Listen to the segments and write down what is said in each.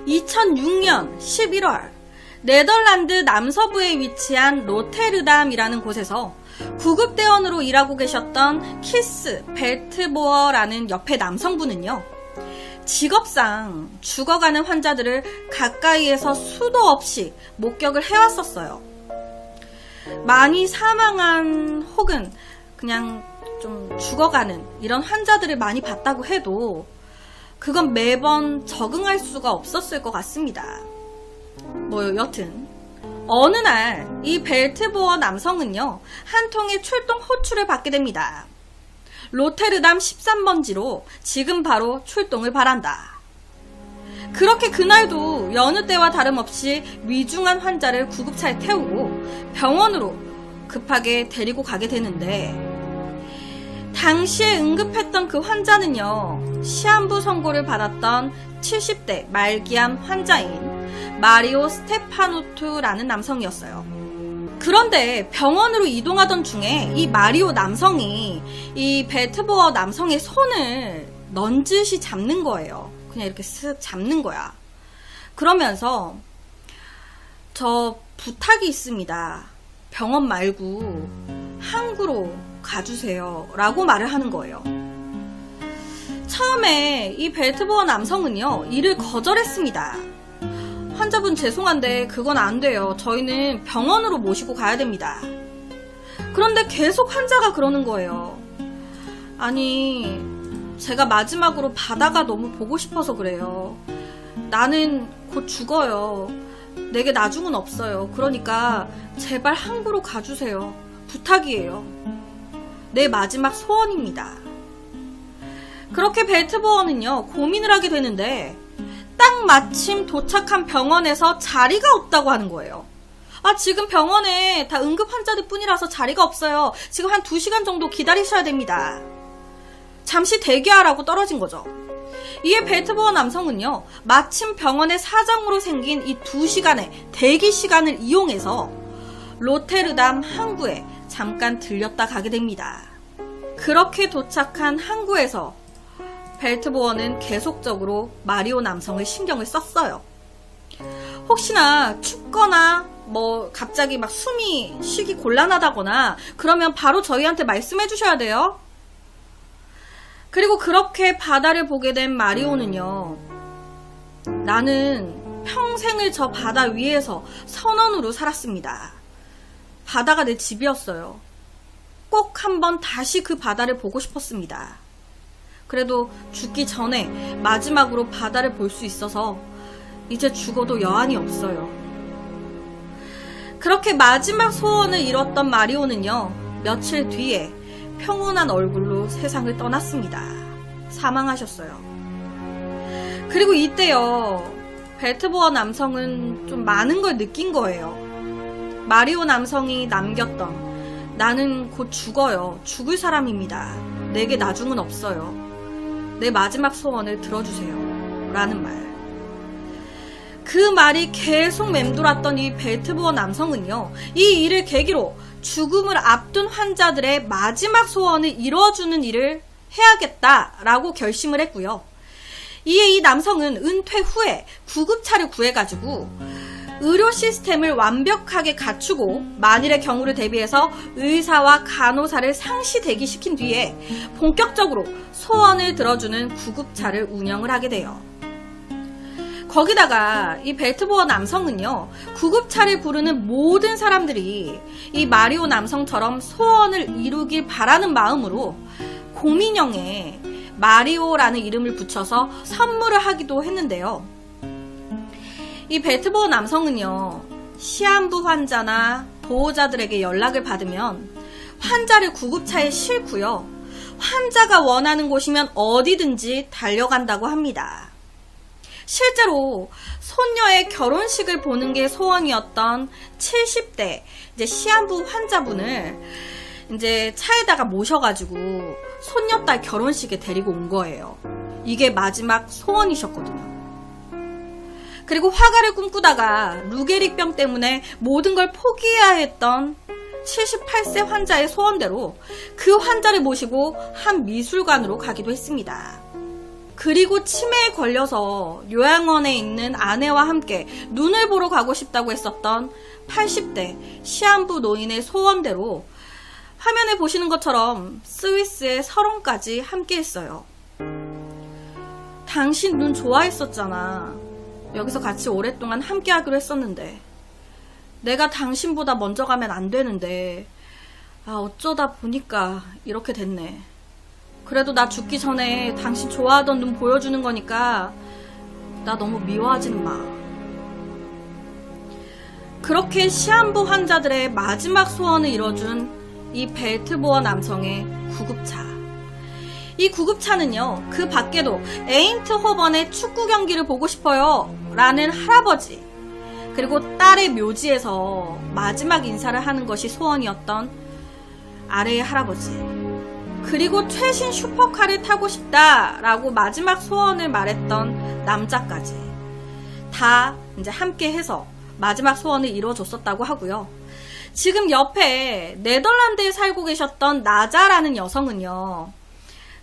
2006년 11월 네덜란드 남서부에 위치한 로테르담이라는 곳에서 구급대원으로 일하고 계셨던 키스 벨트보어라는 옆에 남성분은요, 직업상 죽어가는 환자들을 가까이에서 수도 없이 목격을 해왔었어요. 많이 사망한 혹은 그냥 좀 죽어가는 이런 환자들을 많이 봤다고 해도 그건 매번 적응할 수가 없었을 것 같습니다. 여튼 어느 날 이 벨트보어 남성은요, 한 통의 출동 호출을 받게 됩니다. 로테르담 13번지로 지금 바로 출동을 바란다. 그렇게 그날도 여느 때와 다름없이 위중한 환자를 구급차에 태우고 병원으로 급하게 데리고 가게 되는데, 당시에 응급했던 그 환자는요, 시한부 선고를 받았던 70대 말기암 환자인 마리오 스테파노투라는 남성이었어요. 그런데 병원으로 이동하던 중에 이 마리오 남성이 이 벨트보어 남성의 손을 넌지시 잡는 거예요. 그냥 이렇게 쓱 잡는 거야. 그러면서 저 부탁이 있습니다. 병원 말고 항구로 가주세요 라고 말을 하는 거예요. 처음에 이 벨트보어 남성은요, 이를 거절했습니다. 환자분 죄송한데 그건 안 돼요. 저희는 병원으로 모시고 가야 됩니다. 그런데 계속 환자가 그러는 거예요. 아니, 제가 마지막으로 바다가 너무 보고 싶어서 그래요. 나는 곧 죽어요. 내게 나중은 없어요. 그러니까 제발 항구로 가주세요. 부탁이에요. 내 마지막 소원입니다. 그렇게 벨트보어는요, 고민을 하게 되는데 딱 마침 도착한 병원에서 자리가 없다고 하는 거예요. 지금 병원에 다 응급 환자들 뿐이라서 자리가 없어요. 지금 한 2시간 정도 기다리셔야 됩니다. 잠시 대기하라고 떨어진 거죠. 이에 벨트보어 남성은요, 마침 병원의 사정으로 생긴 이 2시간의 대기 시간을 이용해서 로테르담 항구에 잠깐 들렸다 가게 됩니다. 그렇게 도착한 항구에서 벨트보어는 계속적으로 마리오 남성을 신경을 썼어요. 혹시나 춥거나 갑자기 막 숨이 쉬기 곤란하다거나 그러면 바로 저희한테 말씀해 주셔야 돼요. 그리고 그렇게 바다를 보게 된 마리오는요, 나는 평생을 저 바다 위에서 선원으로 살았습니다. 바다가 내 집이었어요. 꼭 한번 다시 그 바다를 보고 싶었습니다. 그래도 죽기 전에 마지막으로 바다를 볼 수 있어서 이제 죽어도 여한이 없어요. 그렇게 마지막 소원을 이뤘던 마리오는요, 며칠 뒤에 평온한 얼굴로 세상을 떠났습니다. 사망하셨어요. 그리고 이때요, 벨트보어 남성은 좀 많은 걸 느낀 거예요. 마리오 남성이 남겼던 나는 곧 죽어요. 죽을 사람입니다. 내게 나중은 없어요. 내 마지막 소원을 들어주세요. 라는 말. 그 말이 계속 맴돌았던 이 벨트보어 남성은요, 이 일을 계기로 죽음을 앞둔 환자들의 마지막 소원을 이뤄주는 일을 해야겠다라고 결심을 했고요. 이에 이 남성은 은퇴 후에 구급차를 구해가지고 의료 시스템을 완벽하게 갖추고 만일의 경우를 대비해서 의사와 간호사를 상시 대기시킨 뒤에 본격적으로 소원을 들어주는 구급차를 운영을 하게 돼요. 거기다가 이 벨트보어 남성은요, 구급차를 부르는 모든 사람들이 이 마리오 남성처럼 소원을 이루길 바라는 마음으로 공인형에 마리오라는 이름을 붙여서 선물을 하기도 했는데요. 이 벨트보어 남성은요, 시한부 환자나 보호자들에게 연락을 받으면 환자를 구급차에 싣고요, 환자가 원하는 곳이면 어디든지 달려간다고 합니다. 실제로 손녀의 결혼식을 보는 게 소원이었던 70대 시한부 환자분을 이제 차에다가 모셔가지고 손녀딸 결혼식에 데리고 온 거예요. 이게 마지막 소원이셨거든요. 그리고 화가를 꿈꾸다가 루게릭병 때문에 모든 걸 포기해야 했던 78세 환자의 소원대로 그 환자를 모시고 한 미술관으로 가기도 했습니다. 그리고 치매에 걸려서 요양원에 있는 아내와 함께 눈을 보러 가고 싶다고 했었던 80대 시한부 노인의 소원대로 화면에 보시는 것처럼 스위스의 설원까지 함께 했어요. 당신 눈 좋아했었잖아. 여기서 같이 오랫동안 함께 하기로 했었는데 내가 당신보다 먼저 가면 안 되는데 어쩌다 보니까 이렇게 됐네. 그래도 나 죽기 전에 당신 좋아하던 눈 보여주는 거니까 나 너무 미워하지는 마. 그렇게 시한부 환자들의 마지막 소원을 이뤄준 이 벨트보어 남성의 구급차. 이 구급차는요, 그 밖에도 에인트호번의 축구 경기를 보고 싶어요 라는 할아버지, 그리고 딸의 묘지에서 마지막 인사를 하는 것이 소원이었던 아래의 할아버지, 그리고 최신 슈퍼카를 타고 싶다 라고 마지막 소원을 말했던 남자까지 다 이제 함께 해서 마지막 소원을 이뤄줬었다고 하고요. 지금 옆에 네덜란드에 살고 계셨던 나자라는 여성은요,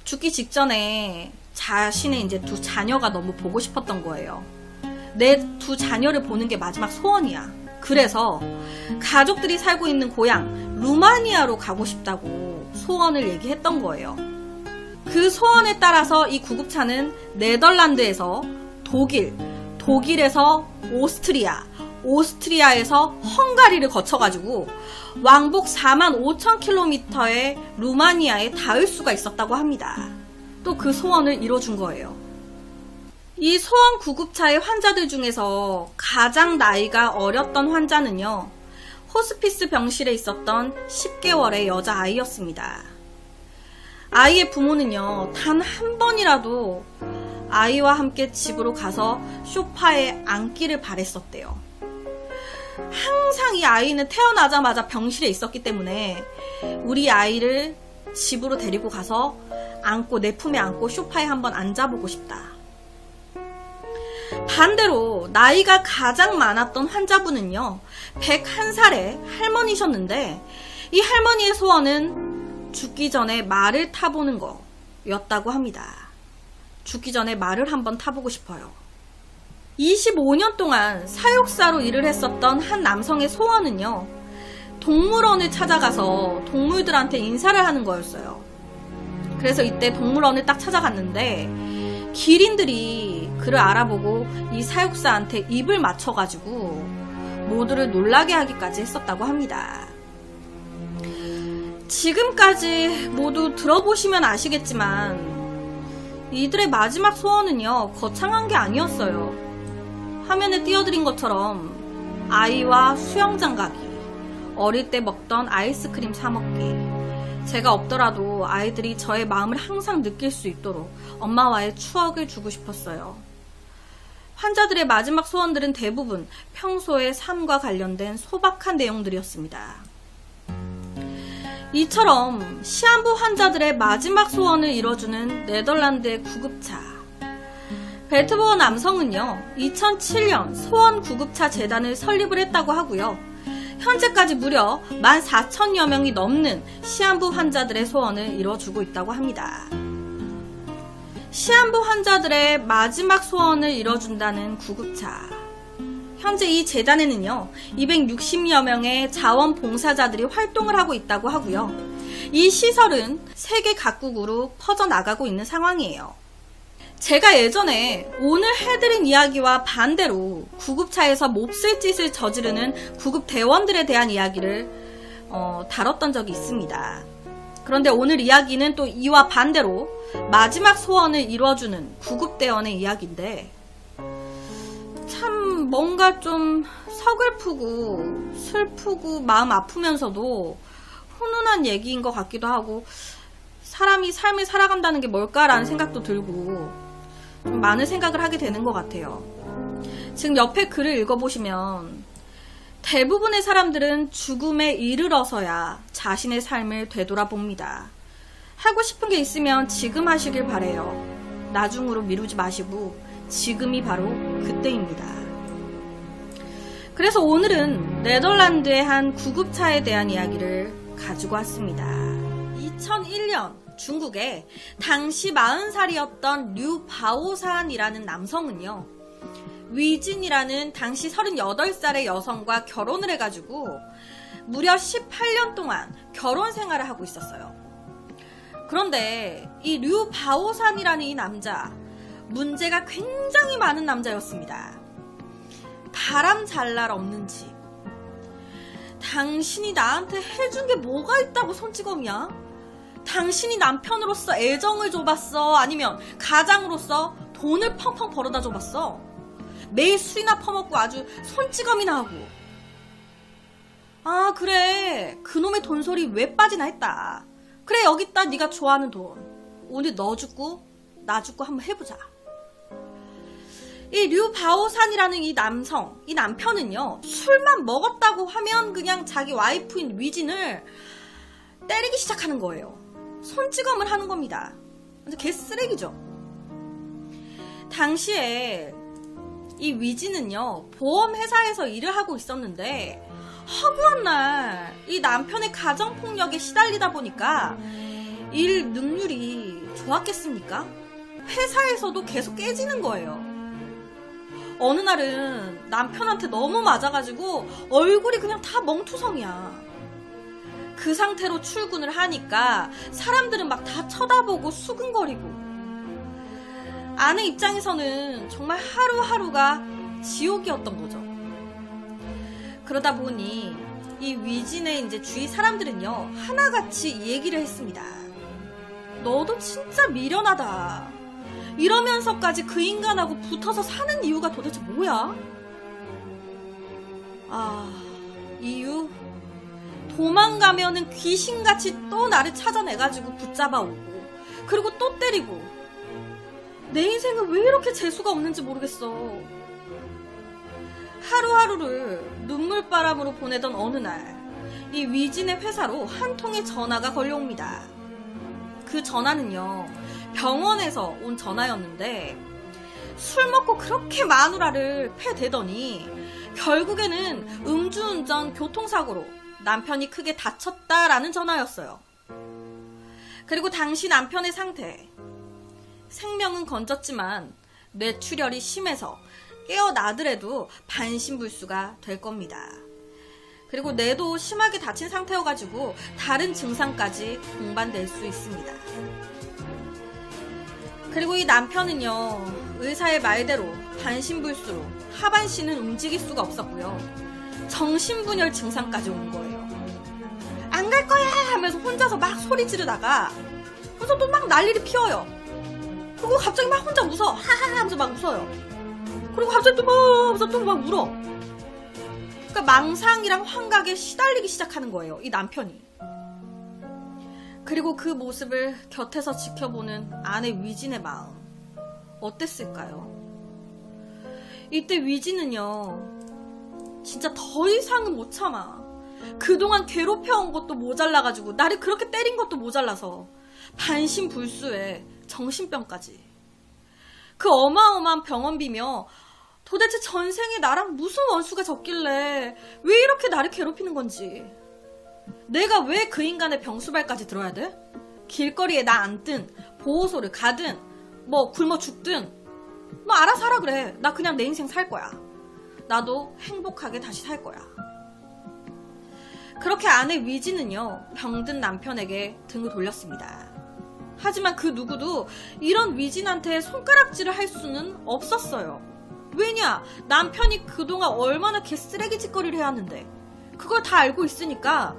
죽기 직전에 자신의 이제 두 자녀가 너무 보고 싶었던 거예요. 내 두 자녀를 보는 게 마지막 소원이야. 그래서 가족들이 살고 있는 고향 루마니아로 가고 싶다고 소원을 얘기했던 거예요. 그 소원에 따라서 이 구급차는 네덜란드에서 독일, 독일에서 오스트리아, 오스트리아에서 헝가리를 거쳐가지고 왕복 45,000km의 루마니아에 닿을 수가 있었다고 합니다. 또 그 소원을 이뤄준 거예요. 이 소원 구급차의 환자들 중에서 가장 나이가 어렸던 환자는요, 호스피스 병실에 있었던 10개월의 여자아이였습니다. 아이의 부모는요, 단 한 번이라도 아이와 함께 집으로 가서 소파에 앉기를 바랬었대요. 항상 이 아이는 태어나자마자 병실에 있었기 때문에 우리 아이를 집으로 데리고 가서 안고, 내 품에 안고 소파에 한번 앉아보고 싶다. 반대로 나이가 가장 많았던 환자분은요, 101살의 할머니셨는데 이 할머니의 소원은 죽기 전에 말을 타보는 거였다고 합니다. 죽기 전에 말을 한번 타보고 싶어요. 25년 동안 사육사로 일을 했었던 한 남성의 소원은요, 동물원을 찾아가서 동물들한테 인사를 하는 거였어요. 그래서 이때 동물원을 딱 찾아갔는데 기린들이 그를 알아보고 이 사육사한테 입을 맞춰가지고 모두를 놀라게 하기까지 했었다고 합니다. 지금까지 모두 들어보시면 아시겠지만 이들의 마지막 소원은요, 거창한 게 아니었어요. 화면에 띄워드린 것처럼 아이와 수영장 가기, 어릴 때 먹던 아이스크림 사 먹기, 제가 없더라도 아이들이 저의 마음을 항상 느낄 수 있도록 엄마와의 추억을 주고 싶었어요. 환자들의 마지막 소원들은 대부분 평소의 삶과 관련된 소박한 내용들이었습니다. 이처럼 시한부 환자들의 마지막 소원을 이뤄주는 네덜란드의 구급차. 벨트보어 남성은요, 2007년 소원 구급차 재단을 설립을 했다고 하고요. 현재까지 무려 14,000여 명이 넘는 시한부 환자들의 소원을 이뤄주고 있다고 합니다. 시한부 환자들의 마지막 소원을 이뤄준다는 구급차. 현재 이 재단에는요, 260여 명의 자원봉사자들이 활동을 하고 있다고 하고요. 이 시설은 세계 각국으로 퍼져나가고 있는 상황이에요. 제가 예전에 오늘 해드린 이야기와 반대로 구급차에서 몹쓸 짓을 저지르는 구급대원들에 대한 이야기를 다뤘던 적이 있습니다. 그런데 오늘 이야기는 또 이와 반대로 마지막 소원을 이뤄주는 구급대원의 이야기인데, 참 뭔가 좀 서글프고 슬프고 마음 아프면서도 훈훈한 얘기인 것 같기도 하고, 사람이 삶을 살아간다는 게 뭘까라는 생각도 들고 좀 많은 생각을 하게 되는 것 같아요. 지금 옆에 글을 읽어보시면 대부분의 사람들은 죽음에 이르러서야 자신의 삶을 되돌아봅니다. 하고 싶은 게 있으면 지금 하시길 바래요. 나중으로 미루지 마시고 지금이 바로 그때입니다. 그래서 오늘은 네덜란드의 한 구급차에 대한 이야기를 가지고 왔습니다. 2001년 중국에 당시 40살이었던 류바오산이라는 남성은요, 위진이라는 당시 38살의 여성과 결혼을 해가지고 무려 18년 동안 결혼 생활을 하고 있었어요. 그런데 이 류바오산이라는 이 남자, 문제가 굉장히 많은 남자였습니다. 바람 잘 날 없는 집. 당신이 나한테 해준 게 뭐가 있다고 손찌검이야? 당신이 남편으로서 애정을 줘봤어? 아니면 가장으로서 돈을 펑펑 벌어다 줘봤어? 매일 술이나 퍼먹고 아주 손찌검이나 하고. 아, 그래, 그놈의 돈소리 왜 빠지나 했다. 그래, 여기 있다. 네가 좋아하는 돈. 오늘 너 죽고 나 죽고 한번 해보자. 이 류바오산이라는 이 남성, 이 남편은요, 술만 먹었다고 하면 그냥 자기 와이프인 위진을 때리기 시작하는 거예요. 손찌검을 하는 겁니다. 완전 개쓰레기죠. 당시에 이 위진은요, 보험회사에서 일을 하고 있었는데 허구한 날 이 남편의 가정폭력에 시달리다 보니까 일 능률이 좋았겠습니까? 회사에서도 계속 깨지는 거예요. 어느 날은 남편한테 너무 맞아가지고 얼굴이 그냥 다 멍투성이야. 그 상태로 출근을 하니까 사람들은 막 다 쳐다보고 수근거리고, 아내 입장에서는 정말 하루하루가 지옥이었던 거죠. 그러다 보니 이 위진의 이제 주위 사람들은요, 하나같이 얘기를 했습니다. 너도 진짜 미련하다. 이러면서까지 그 인간하고 붙어서 사는 이유가 도대체 뭐야? 아, 이유? 도망가면은 귀신같이 또 나를 찾아내가지고 붙잡아오고, 그리고 또 때리고. 내 인생은 왜 이렇게 재수가 없는지 모르겠어. 하루하루를 눈물바람으로 보내던 어느 날, 이 위진의 회사로 한 통의 전화가 걸려옵니다. 그 전화는요, 병원에서 온 전화였는데, 술 먹고 그렇게 마누라를 패대더니 결국에는 음주운전 교통사고로 남편이 크게 다쳤다라는 전화였어요. 그리고 당시 남편의 상태, 생명은 건졌지만 뇌출혈이 심해서 깨어나더라도 반신불수가 될 겁니다. 그리고 뇌도 심하게 다친 상태여가지고 다른 증상까지 동반될 수 있습니다. 그리고 이 남편은요, 의사의 말대로 반신불수로 하반신은 움직일 수가 없었고요, 정신분열 증상까지 온 거예요. 안 갈 거야 하면서 혼자서 막 소리 지르다가 그래서 또 막 난리를 피워요. 그리고 갑자기 막 혼자 웃어. 하하하 하면서 막 웃어요. 그리고 갑자기 또 막 하면서 또 막 울어. 그러니까 망상이랑 환각에 시달리기 시작하는 거예요, 이 남편이. 그리고 그 모습을 곁에서 지켜보는 아내 위진의 마음, 어땠을까요? 이때 위진은요, 진짜 더 이상은 못 참아. 그동안 괴롭혀온 것도 모자라가지고, 나를 그렇게 때린 것도 모자라서 반신불수에 정신병까지. 그 어마어마한 병원비며 도대체 전생에 나랑 무슨 원수가 졌길래 왜 이렇게 나를 괴롭히는 건지, 내가 왜 그 인간의 병수발까지 들어야 돼? 길거리에 나 앉든 보호소를 가든 뭐 굶어 죽든 뭐 알아서 하라 그래. 나 그냥 내 인생 살 거야. 나도 행복하게 다시 살 거야. 그렇게 아내 위진은요, 병든 남편에게 등을 돌렸습니다. 하지만 그 누구도 이런 위진한테 손가락질을 할 수는 없었어요. 왜냐? 남편이 그동안 얼마나 개쓰레기 짓거리를 해왔는데 그걸 다 알고 있으니까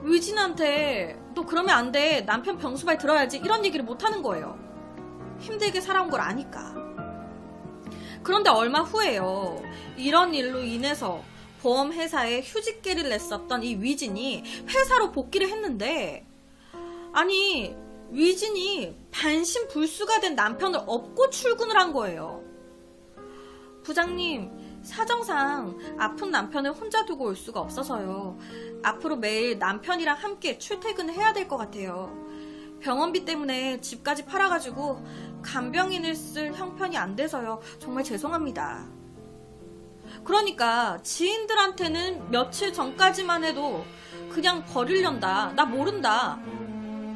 위진한테 너 그러면 안 돼, 남편 병수발 들어야지, 이런 얘기를 못하는 거예요. 힘들게 살아온 걸 아니까. 그런데 얼마 후에요, 이런 일로 인해서 보험회사에 휴직계를 냈었던 이 위진이 회사로 복귀를 했는데, 아니 위진이 반신불수가 된 남편을 업고 출근을 한 거예요. 부장님, 사정상 아픈 남편을 혼자 두고 올 수가 없어서요. 앞으로 매일 남편이랑 함께 출퇴근을 해야 될 것 같아요. 병원비 때문에 집까지 팔아가지고 간병인을 쓸 형편이 안 돼서요. 정말 죄송합니다. 그러니까 지인들한테는 며칠 전까지만 해도 그냥 버리련다, 나 모른다,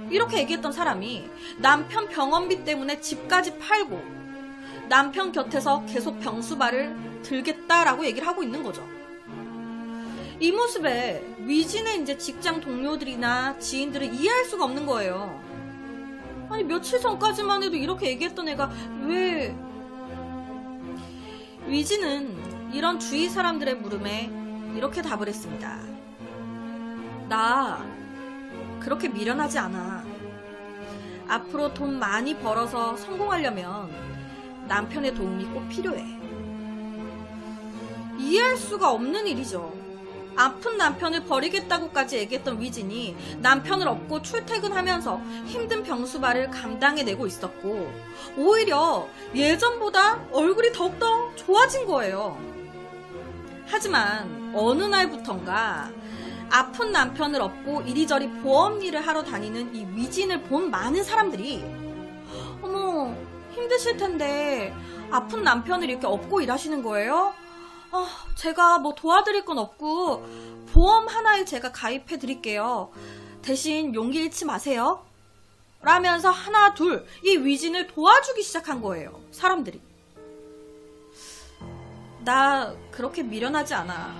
이렇게 얘기했던 사람이 남편 병원비 때문에 집까지 팔고 남편 곁에서 계속 병수발을 들겠다라고 얘기를 하고 있는 거죠. 이 모습에 위진의 이제 직장 동료들이나 지인들을 이해할 수가 없는 거예요. 아니 며칠 전까지만 해도 이렇게 얘기했던 애가 왜... 위진은 이런 주위 사람들의 물음에 이렇게 답을 했습니다. 나 그렇게 미련하지 않아. 앞으로 돈 많이 벌어서 성공하려면 남편의 도움이 꼭 필요해. 이해할 수가 없는 일이죠. 아픈 남편을 버리겠다고까지 얘기했던 위진이 남편을 업고 출퇴근하면서 힘든 병수발을 감당해내고 있었고 오히려 예전보다 얼굴이 더욱더 좋아진 거예요. 하지만 어느 날부턴가 아픈 남편을 업고 이리저리 보험 일을 하러 다니는 이 위진을 본 많은 사람들이 어머 힘드실 텐데 아픈 남편을 이렇게 업고 일하시는 거예요? 제가 뭐 도와드릴 건 없고 보험 하나에 제가 가입해 드릴게요. 대신 용기 잃지 마세요. 라면서 하나 둘 이 위진을 도와주기 시작한 거예요. 사람들이. 나 그렇게 미련하지 않아.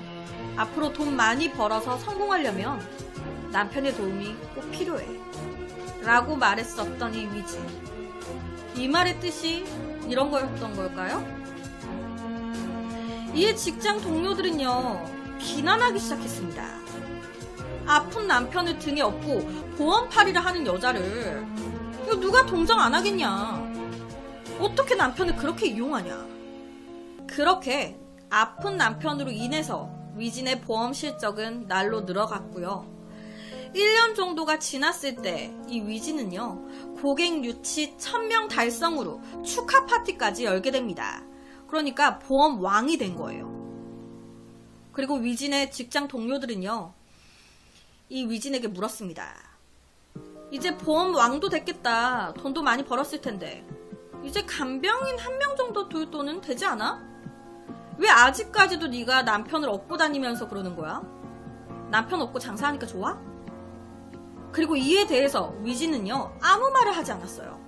앞으로 돈 많이 벌어서 성공하려면 남편의 도움이 꼭 필요해. 라고 말했었던 이 위진. 이 말의 뜻이 이런 거였던 걸까요? 이에 직장 동료들은요 비난하기 시작했습니다. 아픈 남편을 등에 업고 보험팔이를 하는 여자를 이거 누가 동정 안 하겠냐. 어떻게 남편을 그렇게 이용하냐. 그렇게 아픈 남편으로 인해서 위진의 보험 실적은 날로 늘어갔고요. 1년 정도가 지났을 때 이 위진은요 고객 유치 1000명 달성으로 축하 파티까지 열게 됩니다. 그러니까 보험 왕이 된 거예요. 그리고 위진의 직장 동료들은요 이 위진에게 물었습니다. 이제 보험 왕도 됐겠다. 돈도 많이 벌었을 텐데 이제 간병인 1명 정도 둘 돈은 되지 않아? 왜 아직까지도 네가 남편을 업고 다니면서 그러는 거야? 남편 업고 장사하니까 좋아? 그리고 이에 대해서 위진은요 아무 말을 하지 않았어요.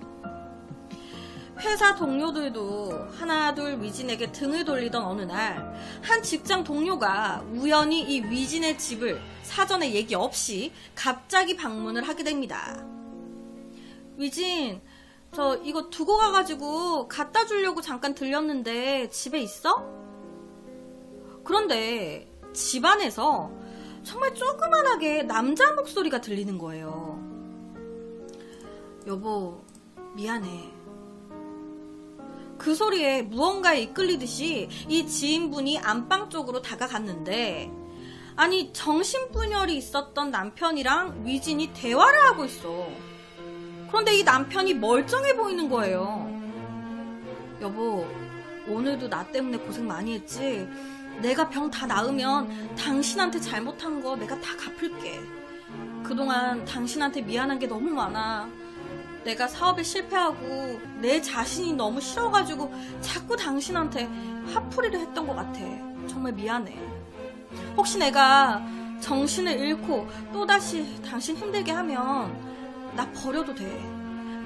회사 동료들도 하나 둘 위진에게 등을 돌리던 어느 날 한 직장 동료가 우연히 이 위진의 집을 사전에 얘기 없이 갑자기 방문을 하게 됩니다. 위진, 저 이거 두고 가가지고 갖다 주려고 잠깐 들렸는데 집에 있어? 그런데 집안에서 정말 조그만하게 남자 목소리가 들리는 거예요. 여보, 미안해. 그 소리에 무언가에 이끌리듯이 이 지인분이 안방 쪽으로 다가갔는데 아니 정신분열이 있었던 남편이랑 위진이 대화를 하고 있어. 그런데 이 남편이 멀쩡해 보이는 거예요. 여보, 오늘도 나 때문에 고생 많이 했지? 내가 병 다 나으면 당신한테 잘못한 거 내가 다 갚을게. 그동안 당신한테 미안한 게 너무 많아. 내가 사업에 실패하고 내 자신이 너무 싫어가지고 자꾸 당신한테 화풀이를 했던 것 같아. 정말 미안해. 혹시 내가 정신을 잃고 또다시 당신 힘들게 하면 나 버려도 돼.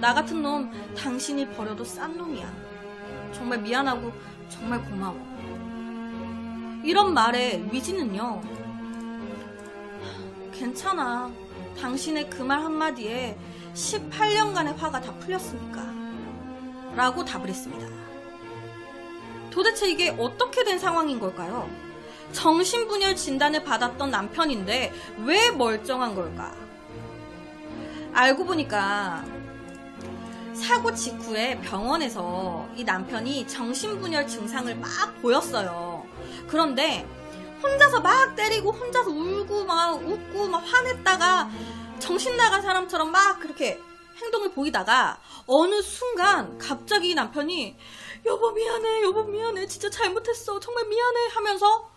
나 같은 놈 당신이 버려도 싼 놈이야. 정말 미안하고 정말 고마워. 이런 말에 위진은요 괜찮아. 당신의 그 말 한마디에 18년간의 화가 다 풀렸으니까 라고 답을 했습니다. 도대체 이게 어떻게 된 상황인 걸까요? 정신분열 진단을 받았던 남편인데 왜 멀쩡한 걸까? 알고 보니까 사고 직후에 병원에서 이 남편이 정신분열 증상을 막 보였어요. 그런데 혼자서 막 때리고 혼자서 울고 막 웃고 막 화냈다가 정신 나간 사람처럼 막 그렇게 행동을 보이다가 어느 순간 갑자기 이 남편이 여보 미안해, 여보 미안해, 진짜 잘못했어, 정말 미안해 하면서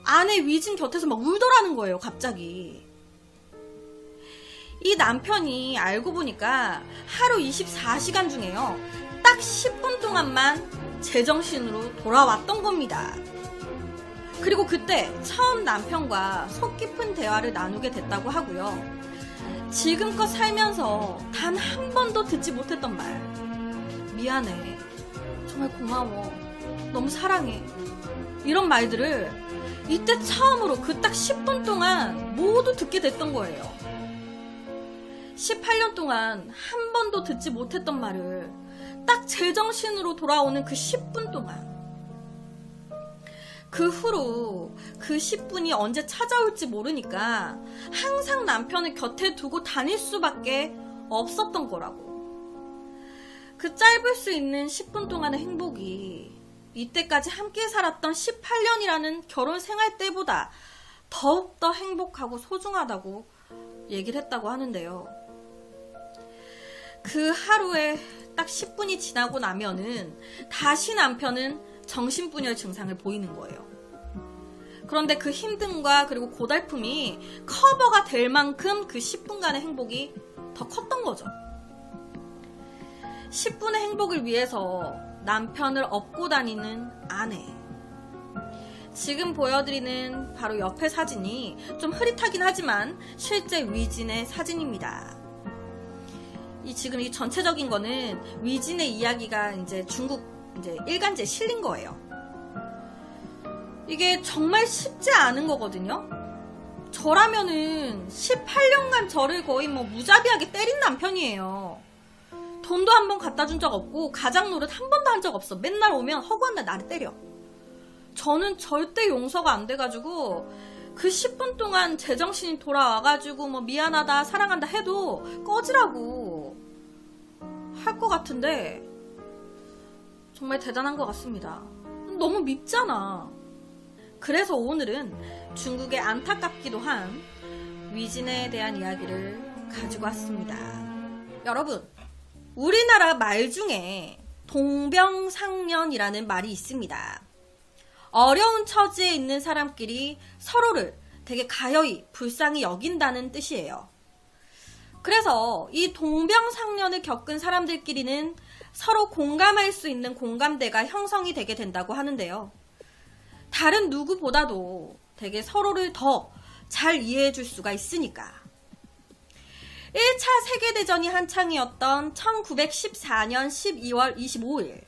아내 위진 곁에서 막 울더라는 거예요. 갑자기. 이 남편이 알고 보니까 하루 24시간 중에요 딱 10분 동안만 제정신으로 돌아왔던 겁니다. 그리고 그때 처음 남편과 속 깊은 대화를 나누게 됐다고 하고요. 지금껏 살면서 단 한 번도 듣지 못했던 말. 미안해. 정말 고마워. 너무 사랑해. 이런 말들을 이때 처음으로 그 딱 10분 동안 모두 듣게 됐던 거예요. 18년 동안 한 번도 듣지 못했던 말을 딱 제정신으로 돌아오는 그 10분 동안. 그 후로 그 10분이 언제 찾아올지 모르니까 항상 남편을 곁에 두고 다닐 수밖에 없었던 거라고. 그 짧을 수 있는 10분 동안의 행복이 이때까지 함께 살았던 18년이라는 결혼 생활 때보다 더욱더 행복하고 소중하다고 얘기를 했다고 하는데요. 그 하루에 딱 10분이 지나고 나면은 다시 남편은 정신분열 증상을 보이는 거예요. 그런데 그 힘듦과 그리고 고달픔이 커버가 될 만큼 그 10분간의 행복이 더 컸던 거죠. 10분의 행복을 위해서 남편을 업고 다니는 아내. 지금 보여드리는 바로 옆에 사진이 좀 흐릿하긴 하지만 실제 위진의 사진입니다. 지금 이 전체적인 거는 위진의 이야기가 이제 중국 일간지에 실린 거예요. 이게 정말 쉽지 않은 거거든요. 저라면은 18년간 저를 거의 무자비하게 때린 남편이에요. 돈도 한 번 갖다 준 적 없고 가장 노릇 한 번도 한 적 없어. 맨날 오면 허구한 날 나를 때려. 저는 절대 용서가 안 돼가지고 그 10분 동안 제정신이 돌아와가지고 미안하다 사랑한다 해도 꺼지라고 할 것 같은데 정말 대단한 것 같습니다. 너무 밉잖아. 그래서 오늘은 중국의 안타깝기도 한 위진에 대한 이야기를 가지고 왔습니다. 여러분, 우리나라 말 중에 동병상련이라는 말이 있습니다. 어려운 처지에 있는 사람끼리 서로를 되게 가여이 불쌍히 여긴다는 뜻이에요. 그래서 이 동병상련을 겪은 사람들끼리는 서로 공감할 수 있는 공감대가 형성이 되게 된다고 하는데요. 다른 누구보다도 되게 서로를 더 잘 이해해 줄 수가 있으니까. 1차 세계대전이 한창이었던 1914년 12월 25일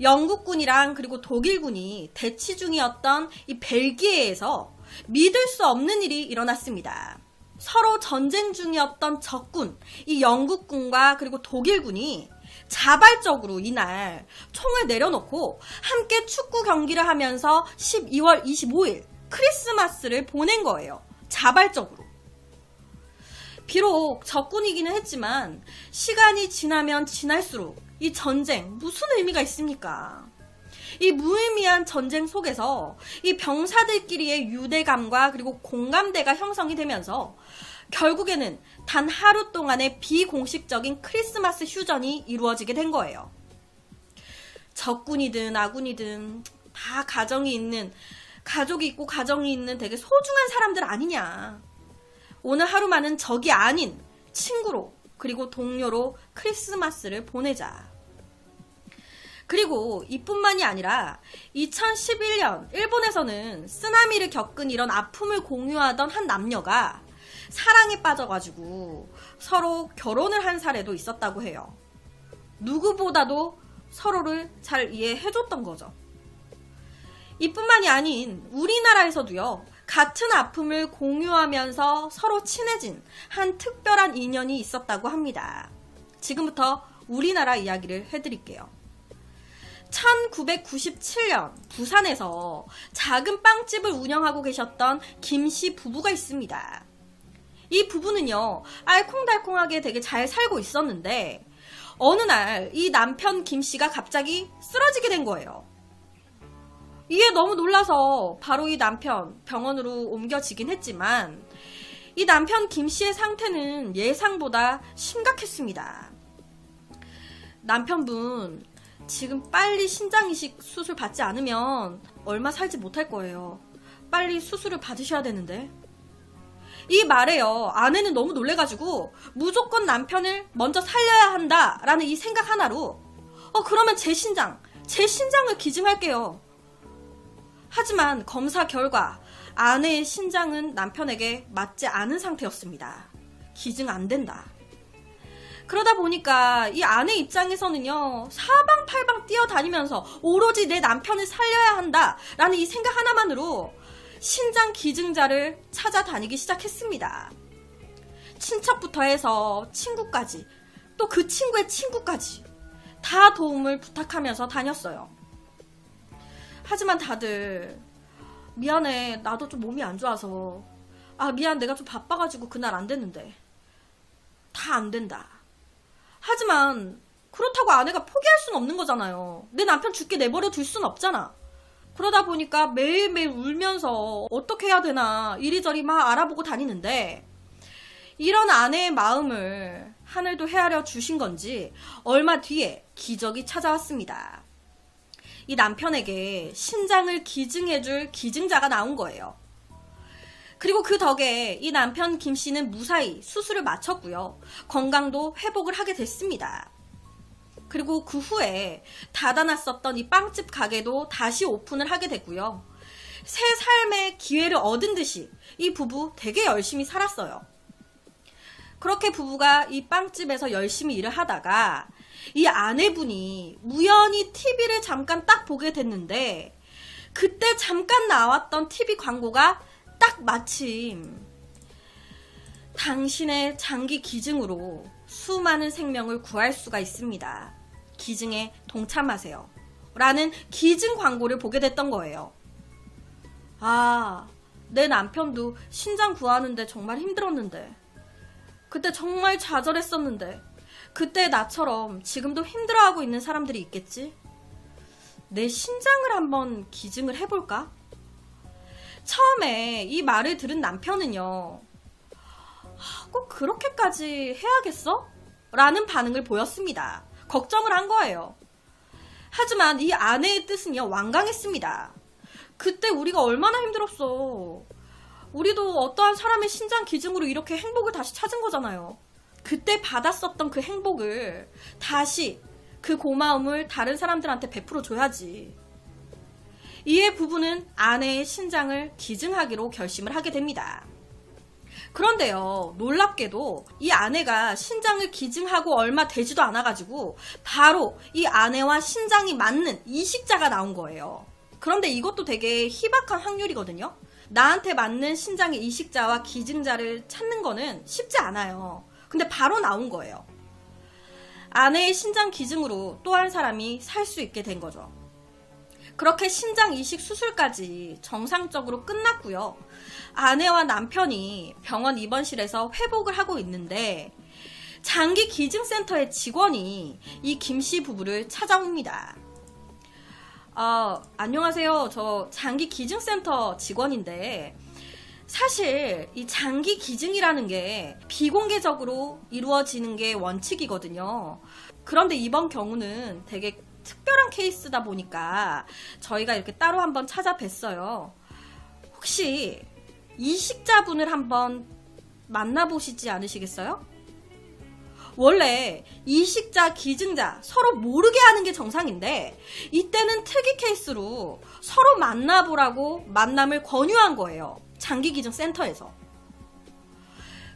영국군이랑 그리고 독일군이 대치 중이었던 이 벨기에에서 믿을 수 없는 일이 일어났습니다. 서로 전쟁 중이었던 적군, 이 영국군과 그리고 독일군이 자발적으로 이날 총을 내려놓고 함께 축구 경기를 하면서 12월 25일 크리스마스를 보낸 거예요. 자발적으로. 비록 적군이기는 했지만 시간이 지나면 지날수록 이 전쟁 무슨 의미가 있습니까? 이 무의미한 전쟁 속에서 이 병사들끼리의 유대감과 그리고 공감대가 형성이 되면서 결국에는 단 하루 동안의 비공식적인 크리스마스 휴전이 이루어지게 된 거예요. 적군이든 아군이든 다 가족이 있고 가정이 있는 되게 소중한 사람들 아니냐. 오늘 하루만은 적이 아닌 친구로 그리고 동료로 크리스마스를 보내자. 그리고 이뿐만이 아니라 2011년 일본에서는 쓰나미를 겪은 이런 아픔을 공유하던 한 남녀가 사랑에 빠져가지고 서로 결혼을 한 사례도 있었다고 해요. 누구보다도 서로를 잘 이해해줬던 거죠. 이뿐만이 아닌 우리나라에서도요. 같은 아픔을 공유하면서 서로 친해진 한 특별한 인연이 있었다고 합니다. 지금부터 우리나라 이야기를 해드릴게요. 1997년 부산에서 작은 빵집을 운영하고 계셨던 김씨 부부가 있습니다. 이 부부는요, 알콩달콩하게 되게 잘 살고 있었는데 어느 날 이 남편 김씨가 갑자기 쓰러지게 된 거예요. 이에 너무 놀라서 바로 이 남편 병원으로 옮겨지긴 했지만 이 남편 김씨의 상태는 예상보다 심각했습니다. 남편분 지금 빨리 신장이식 수술 받지 않으면 얼마 살지 못할 거예요. 빨리 수술을 받으셔야 되는데. 이 말에요. 아내는 너무 놀래가지고 무조건 남편을 먼저 살려야 한다라는 이 생각 하나로 그러면 제 신장을 기증할게요. 하지만 검사 결과 아내의 신장은 남편에게 맞지 않은 상태였습니다. 기증 안 된다. 그러다 보니까 이 아내 입장에서는요, 사방팔방 뛰어다니면서 오로지 내 남편을 살려야 한다라는 이 생각 하나만으로 신장 기증자를 찾아다니기 시작했습니다. 친척부터 해서 친구까지, 또 그 친구의 친구까지 다 도움을 부탁하면서 다녔어요. 하지만 다들 미안해, 나도 좀 몸이 안 좋아서, 미안, 내가 좀 바빠가지고 그날 안 됐는데, 다 안 된다. 하지만 그렇다고 아내가 포기할 순 없는 거잖아요. 내 남편 죽게 내버려 둘 순 없잖아. 그러다 보니까 매일매일 울면서 어떻게 해야 되나 이리저리 막 알아보고 다니는데, 이런 아내의 마음을 하늘도 헤아려 주신 건지 얼마 뒤에 기적이 찾아왔습니다. 이 남편에게 신장을 기증해줄 기증자가 나온 거예요. 그리고 그 덕에 이 남편 김 씨는 무사히 수술을 마쳤고요. 건강도 회복을 하게 됐습니다. 그리고 그 후에 닫아놨었던 이 빵집 가게도 다시 오픈을 하게 됐고요. 새 삶의 기회를 얻은 듯이 이 부부 되게 열심히 살았어요. 그렇게 부부가 이 빵집에서 열심히 일을 하다가 이 아내분이 우연히 TV를 잠깐 딱 보게 됐는데, 그때 잠깐 나왔던 TV 광고가 딱 마침 당신의 장기 기증으로 수많은 생명을 구할 수가 있습니다. 기증에 동참하세요. 라는 기증 광고를 보게 됐던 거예요. 내 남편도 신장 구하는데 정말 힘들었는데, 그때 정말 좌절했었는데, 그때 나처럼 지금도 힘들어하고 있는 사람들이 있겠지? 내 신장을 한번 기증을 해볼까? 처음에 이 말을 들은 남편은요, 꼭 그렇게까지 해야겠어? 라는 반응을 보였습니다. 걱정을 한 거예요. 하지만 이 아내의 뜻은요, 완강했습니다. 그때 우리가 얼마나 힘들었어. 우리도 어떠한 사람의 신장 기증으로 이렇게 행복을 다시 찾은 거잖아요. 그때 받았었던 그 행복을 다시, 그 고마움을 다른 사람들한테 베풀어 줘야지. 이에 부부는 아내의 신장을 기증하기로 결심을 하게 됩니다. 그런데요, 놀랍게도 이 아내가 신장을 기증하고 얼마 되지도 않아가지고 바로 이 아내와 신장이 맞는 이식자가 나온 거예요. 그런데 이것도 되게 희박한 확률이거든요. 나한테 맞는 신장의 이식자와 기증자를 찾는 거는 쉽지 않아요. 근데 바로 나온 거예요. 아내의 신장 기증으로 또 한 사람이 살 수 있게 된 거죠. 그렇게 신장 이식 수술까지 정상적으로 끝났고요. 아내와 남편이 병원 입원실에서 회복을 하고 있는데, 장기 기증센터의 직원이 이 김씨 부부를 찾아옵니다. 안녕하세요. 저 장기 기증센터 직원인데, 사실 이 장기 기증이라는 게 비공개적으로 이루어지는 게 원칙이거든요. 그런데 이번 경우는 되게 특별한 케이스다 보니까 저희가 이렇게 따로 한번 찾아뵀어요. 혹시 이식자분을 한번 만나보시지 않으시겠어요? 원래 이식자, 기증자 서로 모르게 하는 게 정상인데, 이때는 특이 케이스로 서로 만나보라고 만남을 권유한 거예요. 장기기증센터에서.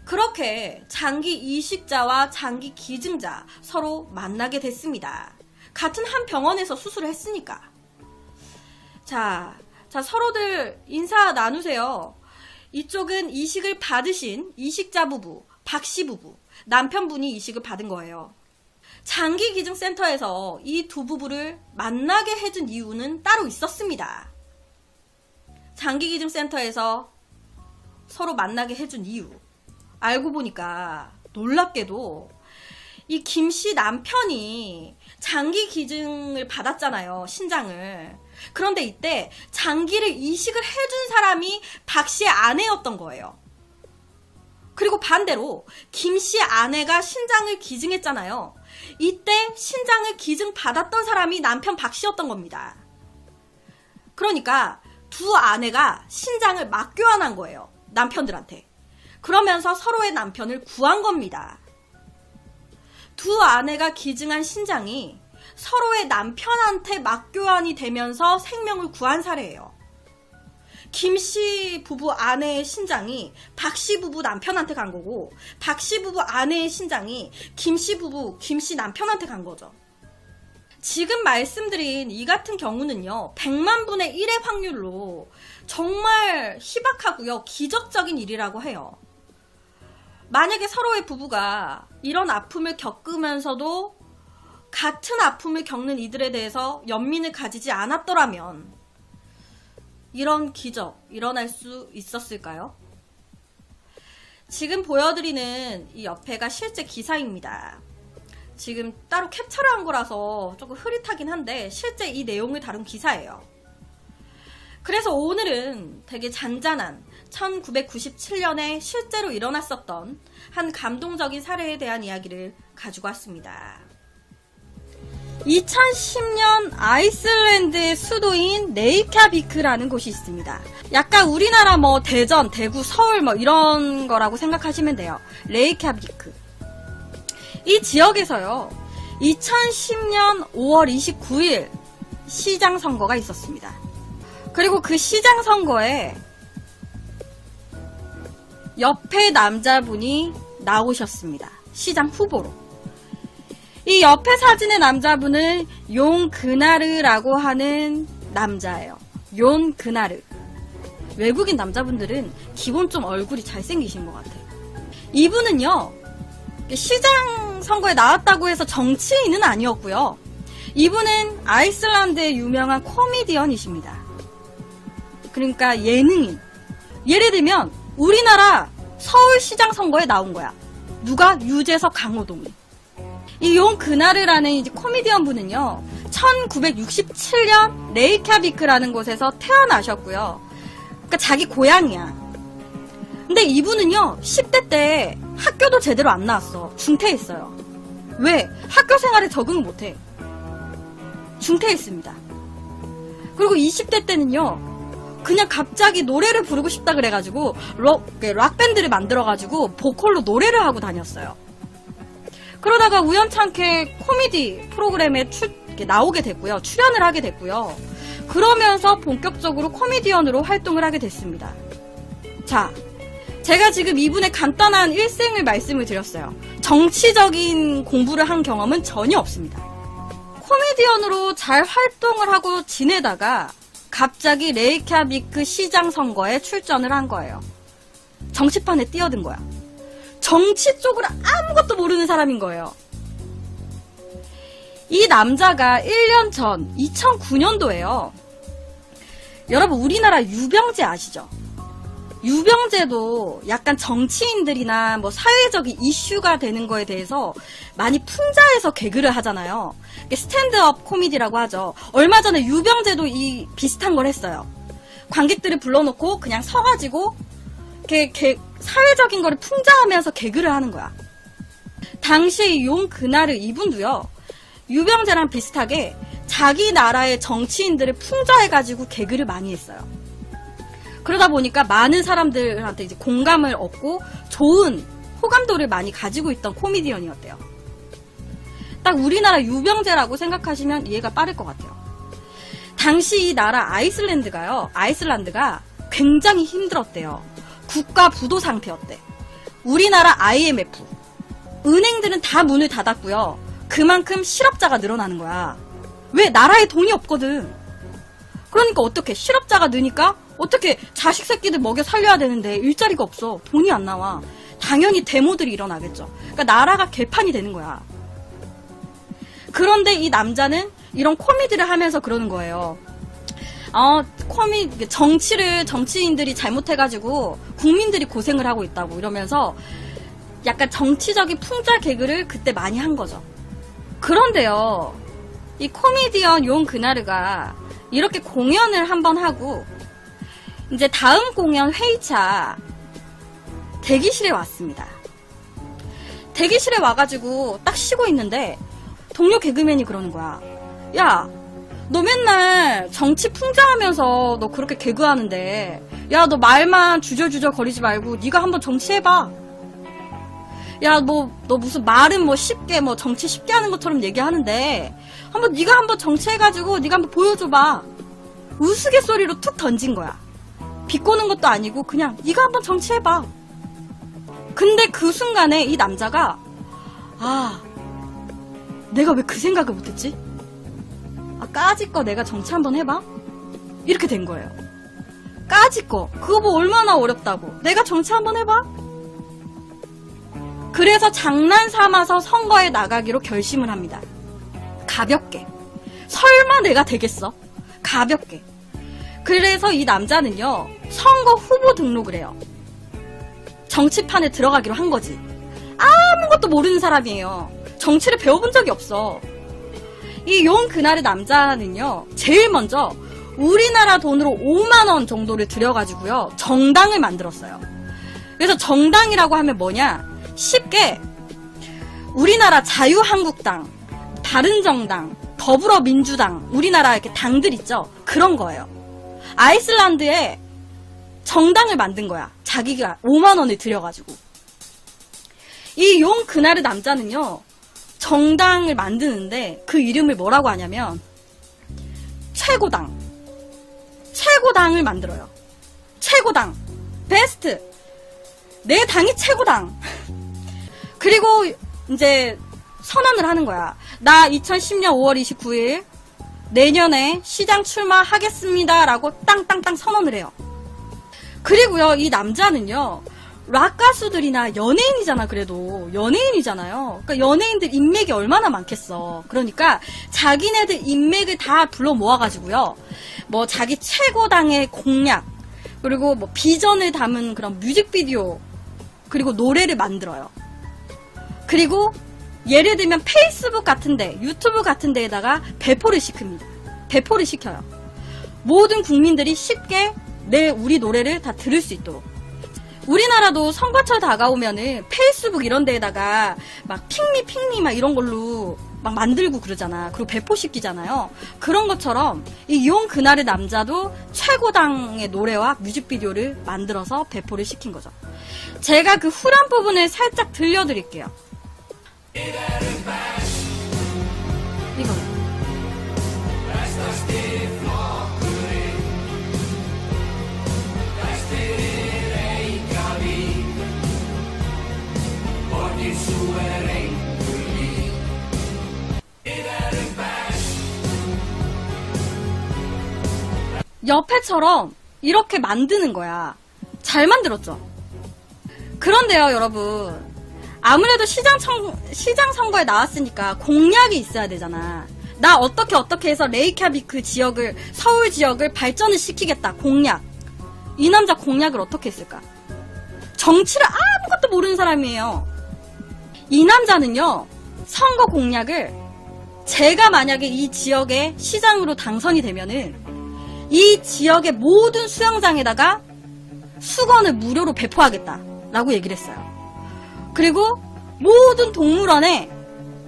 그렇게 장기 이식자와 장기 기증자 서로 만나게 됐습니다. 같은 한 병원에서 수술을 했으니까. 자, 서로들 인사 나누세요. 이쪽은 이식을 받으신 이식자 부부, 박씨 부부, 남편분이 이식을 받은 거예요. 장기기증센터에서 이 두 부부를 만나게 해준 이유는 따로 있었습니다. 장기기증센터에서 서로 만나게 해준 이유, 알고 보니까 놀랍게도 이 김씨 남편이 장기 기증을 받았잖아요, 신장을. 그런데 이때 장기를 이식을 해준 사람이 박씨의 아내였던 거예요. 그리고 반대로 김씨 아내가 신장을 기증했잖아요. 이때 신장을 기증 받았던 사람이 남편 박씨였던 겁니다. 그러니까 두 아내가 신장을 맞교환한 거예요, 남편들한테. 그러면서 서로의 남편을 구한 겁니다. 두 아내가 기증한 신장이 서로의 남편한테 맞교환이 되면서 생명을 구한 사례예요. 김씨 부부 아내의 신장이 박씨 부부 남편한테 간 거고, 박씨 부부 아내의 신장이 김씨 부부 김씨 남편한테 간 거죠. 지금 말씀드린 이 같은 경우는요, 100만 분의 1의 확률로 정말 희박하고요, 기적적인 일이라고 해요. 만약에 서로의 부부가 이런 아픔을 겪으면서도 같은 아픔을 겪는 이들에 대해서 연민을 가지지 않았더라면 이런 기적 일어날 수 있었을까요? 지금 보여드리는 이 옆에가 실제 기사입니다. 지금 따로 캡처를 한 거라서 조금 흐릿하긴 한데 실제 이 내용을 다룬 기사예요. 그래서 오늘은 되게 잔잔한 1997년에 실제로 일어났었던 한 감동적인 사례에 대한 이야기를 가지고 왔습니다. 2010년 아이슬란드의 수도인 레이캬비크라는 곳이 있습니다. 약간 우리나라 뭐 대전, 대구, 서울 뭐 이런 거라고 생각하시면 돼요. 레이캬비크. 이 지역에서요, 2010년 5월 29일 시장 선거가 있었습니다. 그리고 그 시장 선거에 옆에 남자분이 나오셨습니다. 시장 후보로. 이 옆에 사진의 남자분은 용 그나르라고 하는 남자예요. 용 그나르. 외국인 남자분들은 기본 좀 얼굴이 잘생기신 것 같아요. 이분은요, 시장 선거에 나왔다고 해서 정치인은 아니었고요. 이분은 아이슬란드의 유명한 코미디언이십니다. 그러니까 예능인. 예를 들면 우리나라 서울시장 선거에 나온 거야. 누가? 유재석, 강호동이. 이 용 그나르라는 이제 코미디언 분은요, 1967년 레이캬비크라는 곳에서 태어나셨고요. 그러니까 자기 고향이야. 근데 이분은요, 10대 때 학교도 제대로 안 나왔어. 중퇴했어요. 왜? 학교 생활에 적응을 못해. 중퇴했습니다. 그리고 20대 때는요, 그냥 갑자기 노래를 부르고 싶다 그래가지고 락밴드를 만들어가지고 보컬로 노래를 하고 다녔어요. 그러다가 우연찮게 코미디 프로그램에 나오게 됐고요. 출연을 하게 됐고요. 그러면서 본격적으로 코미디언으로 활동을 하게 됐습니다. 자, 제가 지금 이분의 간단한 일생을 말씀을 드렸어요. 정치적인 공부를 한 경험은 전혀 없습니다. 코미디언으로 잘 활동을 하고 지내다가 갑자기 레이캬비크 시장 선거에 출전을 한 거예요. 정치판에 뛰어든 거야. 정치 쪽으로 아무것도 모르는 사람인 거예요. 이 남자가 1년 전 2009년도에요. 여러분 우리나라 유병재 아시죠? 유병재도 약간 정치인들이나 뭐 사회적인 이슈가 되는 거에 대해서 많이 풍자해서 개그를 하잖아요. 스탠드업 코미디라고 하죠. 얼마 전에 유병재도 이 비슷한 걸 했어요. 관객들을 불러놓고 그냥 서가지고 사회적인 거를 풍자하면서 개그를 하는 거야. 당시 용 그나르 이분도요, 유병재랑 비슷하게 자기 나라의 정치인들을 풍자해가지고 개그를 많이 했어요. 그러다 보니까 많은 사람들한테 이제 공감을 얻고 좋은 호감도를 많이 가지고 있던 코미디언이었대요. 딱 우리나라 유병재라고 생각하시면 이해가 빠를 것 같아요. 당시 이 나라 아이슬란드가 굉장히 힘들었대요. 국가 부도 상태였대. 우리나라 IMF. 은행들은 다 문을 닫았고요. 그만큼 실업자가 늘어나는 거야. 왜? 나라에 돈이 없거든. 그러니까 어떻게? 실업자가 느니까 어떻게 자식 새끼들 먹여 살려야 되는데 일자리가 없어. 돈이 안 나와. 당연히 데모들이 일어나겠죠. 그러니까 나라가 개판이 되는 거야. 그런데 이 남자는 이런 코미디를 하면서 그러는 거예요. 정치인들이 잘못해가지고 국민들이 고생을 하고 있다고 이러면서 약간 정치적인 풍자 개그를 그때 많이 한 거죠. 그런데요, 이 코미디언 용 그나르가 이렇게 공연을 한번 하고 이제 다음 공연 회의차 대기실에 왔습니다. 대기실에 와가지고 딱 쉬고 있는데 동료 개그맨이 그러는 거야. 야, 너 맨날 정치 풍자하면서 너 그렇게 개그하는데, 야, 너 말만 주저주저 거리지 말고 네가 한번 정치해봐. 야, 너 무슨 말은 뭐 쉽게 뭐 정치 쉽게 하는 것처럼 얘기하는데 네가 한번 정치해가지고 네가 한번 보여줘봐. 우스갯소리로 툭 던진 거야. 비꼬는 것도 아니고 그냥 네가 한번 정치해봐. 근데 그 순간에 이 남자가 내가 왜 그 생각을 못했지? 까짓 거 내가 정치 한번 해봐? 이렇게 된 거예요. 까짓 거 그거 뭐 얼마나 어렵다고. 내가 정치 한번 해봐? 그래서 장난 삼아서 선거에 나가기로 결심을 합니다. 가볍게. 설마 내가 되겠어? 가볍게. 그래서 이 남자는요, 선거 후보 등록을 해요. 정치판에 들어가기로 한 거지. 아무것도 모르는 사람이에요. 정치를 배워본 적이 없어. 이 용 그날의 남자는요, 제일 먼저 우리나라 돈으로 5만원 정도를 들여가지고요, 정당을 만들었어요. 그래서 정당이라고 하면 뭐냐? 쉽게 우리나라 자유한국당, 바른정당, 더불어민주당, 우리나라 이렇게 당들 있죠? 그런 거예요. 아이슬란드에 정당을 만든 거야. 자기가 5만원을 들여가지고. 이 용 그날의 남자는요, 정당을 만드는데 그 이름을 뭐라고 하냐면 최고당을 만들어요. 최고당, 베스트, 내 당이 최고당. 그리고 이제 선언을 하는 거야. 나 2010년 5월 29일 내년에 시장 출마하겠습니다 라고 땅땅땅 선언을 해요. 그리고요, 이 남자는요, 락 가수들이나 연예인이잖아. 그래도 연예인이잖아요. 그러니까 연예인들 인맥이 얼마나 많겠어. 그러니까 자기네들 인맥을 다 불러 모아가지고요, 뭐 자기 최고당의 공약, 그리고 뭐 비전을 담은 그런 뮤직비디오, 그리고 노래를 만들어요. 그리고 예를 들면 페이스북 같은데, 유튜브 같은 데에다가 배포를 시켜요. 모든 국민들이 쉽게 우리 노래를 다 들을 수 있도록. 우리나라도 선거철 다가오면은 페이스북 이런 데에다가 막 핑미 막 이런 걸로 막 만들고 그러잖아. 그리고 배포시키잖아요. 그런 것처럼 이 용 그날의 남자도 최고당의 노래와 뮤직비디오를 만들어서 배포를 시킨 거죠. 제가 그 후렴 부분을 살짝 들려드릴게요. 이거. 옆에처럼 이렇게 만드는 거야. 잘 만들었죠? 그런데요, 여러분. 아무래도 시장 선거에 나왔으니까 공약이 있어야 되잖아. 나 어떻게 해서 레이캬비크 지역을, 서울 지역을 발전을 시키겠다. 공약. 이 남자 공약을 어떻게 했을까? 정치를 아무것도 모르는 사람이에요. 이 남자는요, 선거 공약을, 제가 만약에 이 지역의 시장으로 당선이 되면은 이 지역의 모든 수영장에다가 수건을 무료로 배포하겠다라고 얘기를 했어요. 그리고 모든 동물원에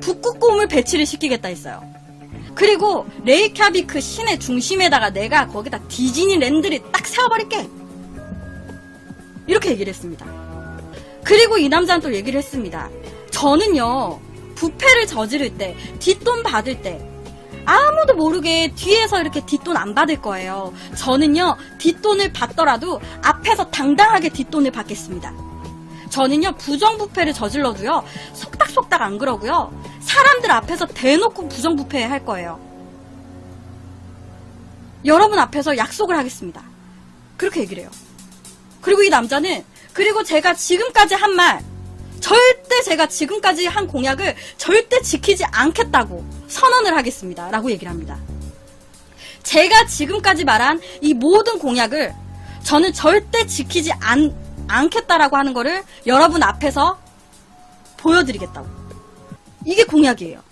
북극곰을 배치를 시키겠다 했어요. 그리고 레이캬비크 시내 중심에다가 내가 거기다 디즈니랜드를 딱 세워버릴게, 이렇게 얘기를 했습니다. 그리고 이 남자는 또 얘기를 했습니다. 저는요, 부패를 저지를 때, 뒷돈 받을 때 아무도 모르게 뒤에서 이렇게 뒷돈 안 받을 거예요. 저는요, 뒷돈을 받더라도 앞에서 당당하게 뒷돈을 받겠습니다. 저는요, 부정부패를 저질러도요, 속닥속닥 안 그러고요, 사람들 앞에서 대놓고 부정부패 할 거예요. 여러분 앞에서 약속을 하겠습니다. 그렇게 얘기를 해요. 그리고 이 남자는, 그리고 제가 지금까지 한 말, 절대 제가 지금까지 한 공약을 절대 지키지 않겠다고 선언을 하겠습니다 라고 얘기를 합니다. 제가 지금까지 말한 이 모든 공약을 저는 절대 지키지 않겠다라고 하는 거를 여러분 앞에서 보여드리겠다고. 이게 공약이에요.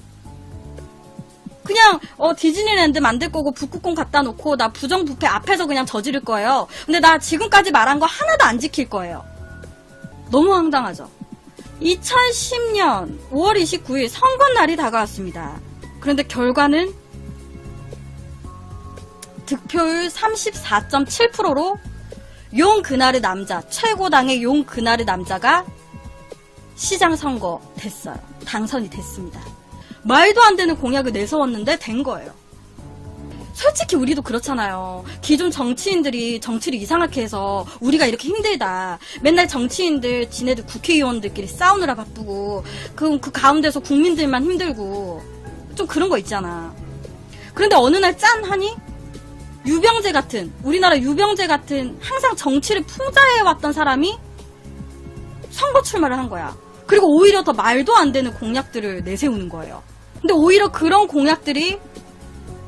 그냥 디즈니랜드 만들 거고 북극곰 갖다 놓고 나 부정부패 앞에서 그냥 저지를 거예요. 근데 나 지금까지 말한 거 하나도 안 지킬 거예요. 너무 황당하죠. 2010년 5월 29일 선거날이 다가왔습니다. 그런데 결과는 득표율 34.7%로 용 그날의 남자, 최고당의 용 그날의 남자가 시장 선거 됐어요. 당선이 됐습니다. 말도 안 되는 공약을 내세웠는데 된 거예요. 솔직히 우리도 그렇잖아요. 기존 정치인들이 정치를 이상하게 해서 우리가 이렇게 힘들다. 맨날 정치인들 지네들 국회의원들끼리 싸우느라 바쁘고 그 가운데서 국민들만 힘들고 좀 그런 거 있잖아. 그런데 어느 날 짠 하니 유병재 같은, 우리나라 유병재 같은 항상 정치를 풍자해왔던 사람이 선거 출마를 한 거야. 그리고 오히려 더 말도 안 되는 공약들을 내세우는 거예요. 근데 오히려 그런 공약들이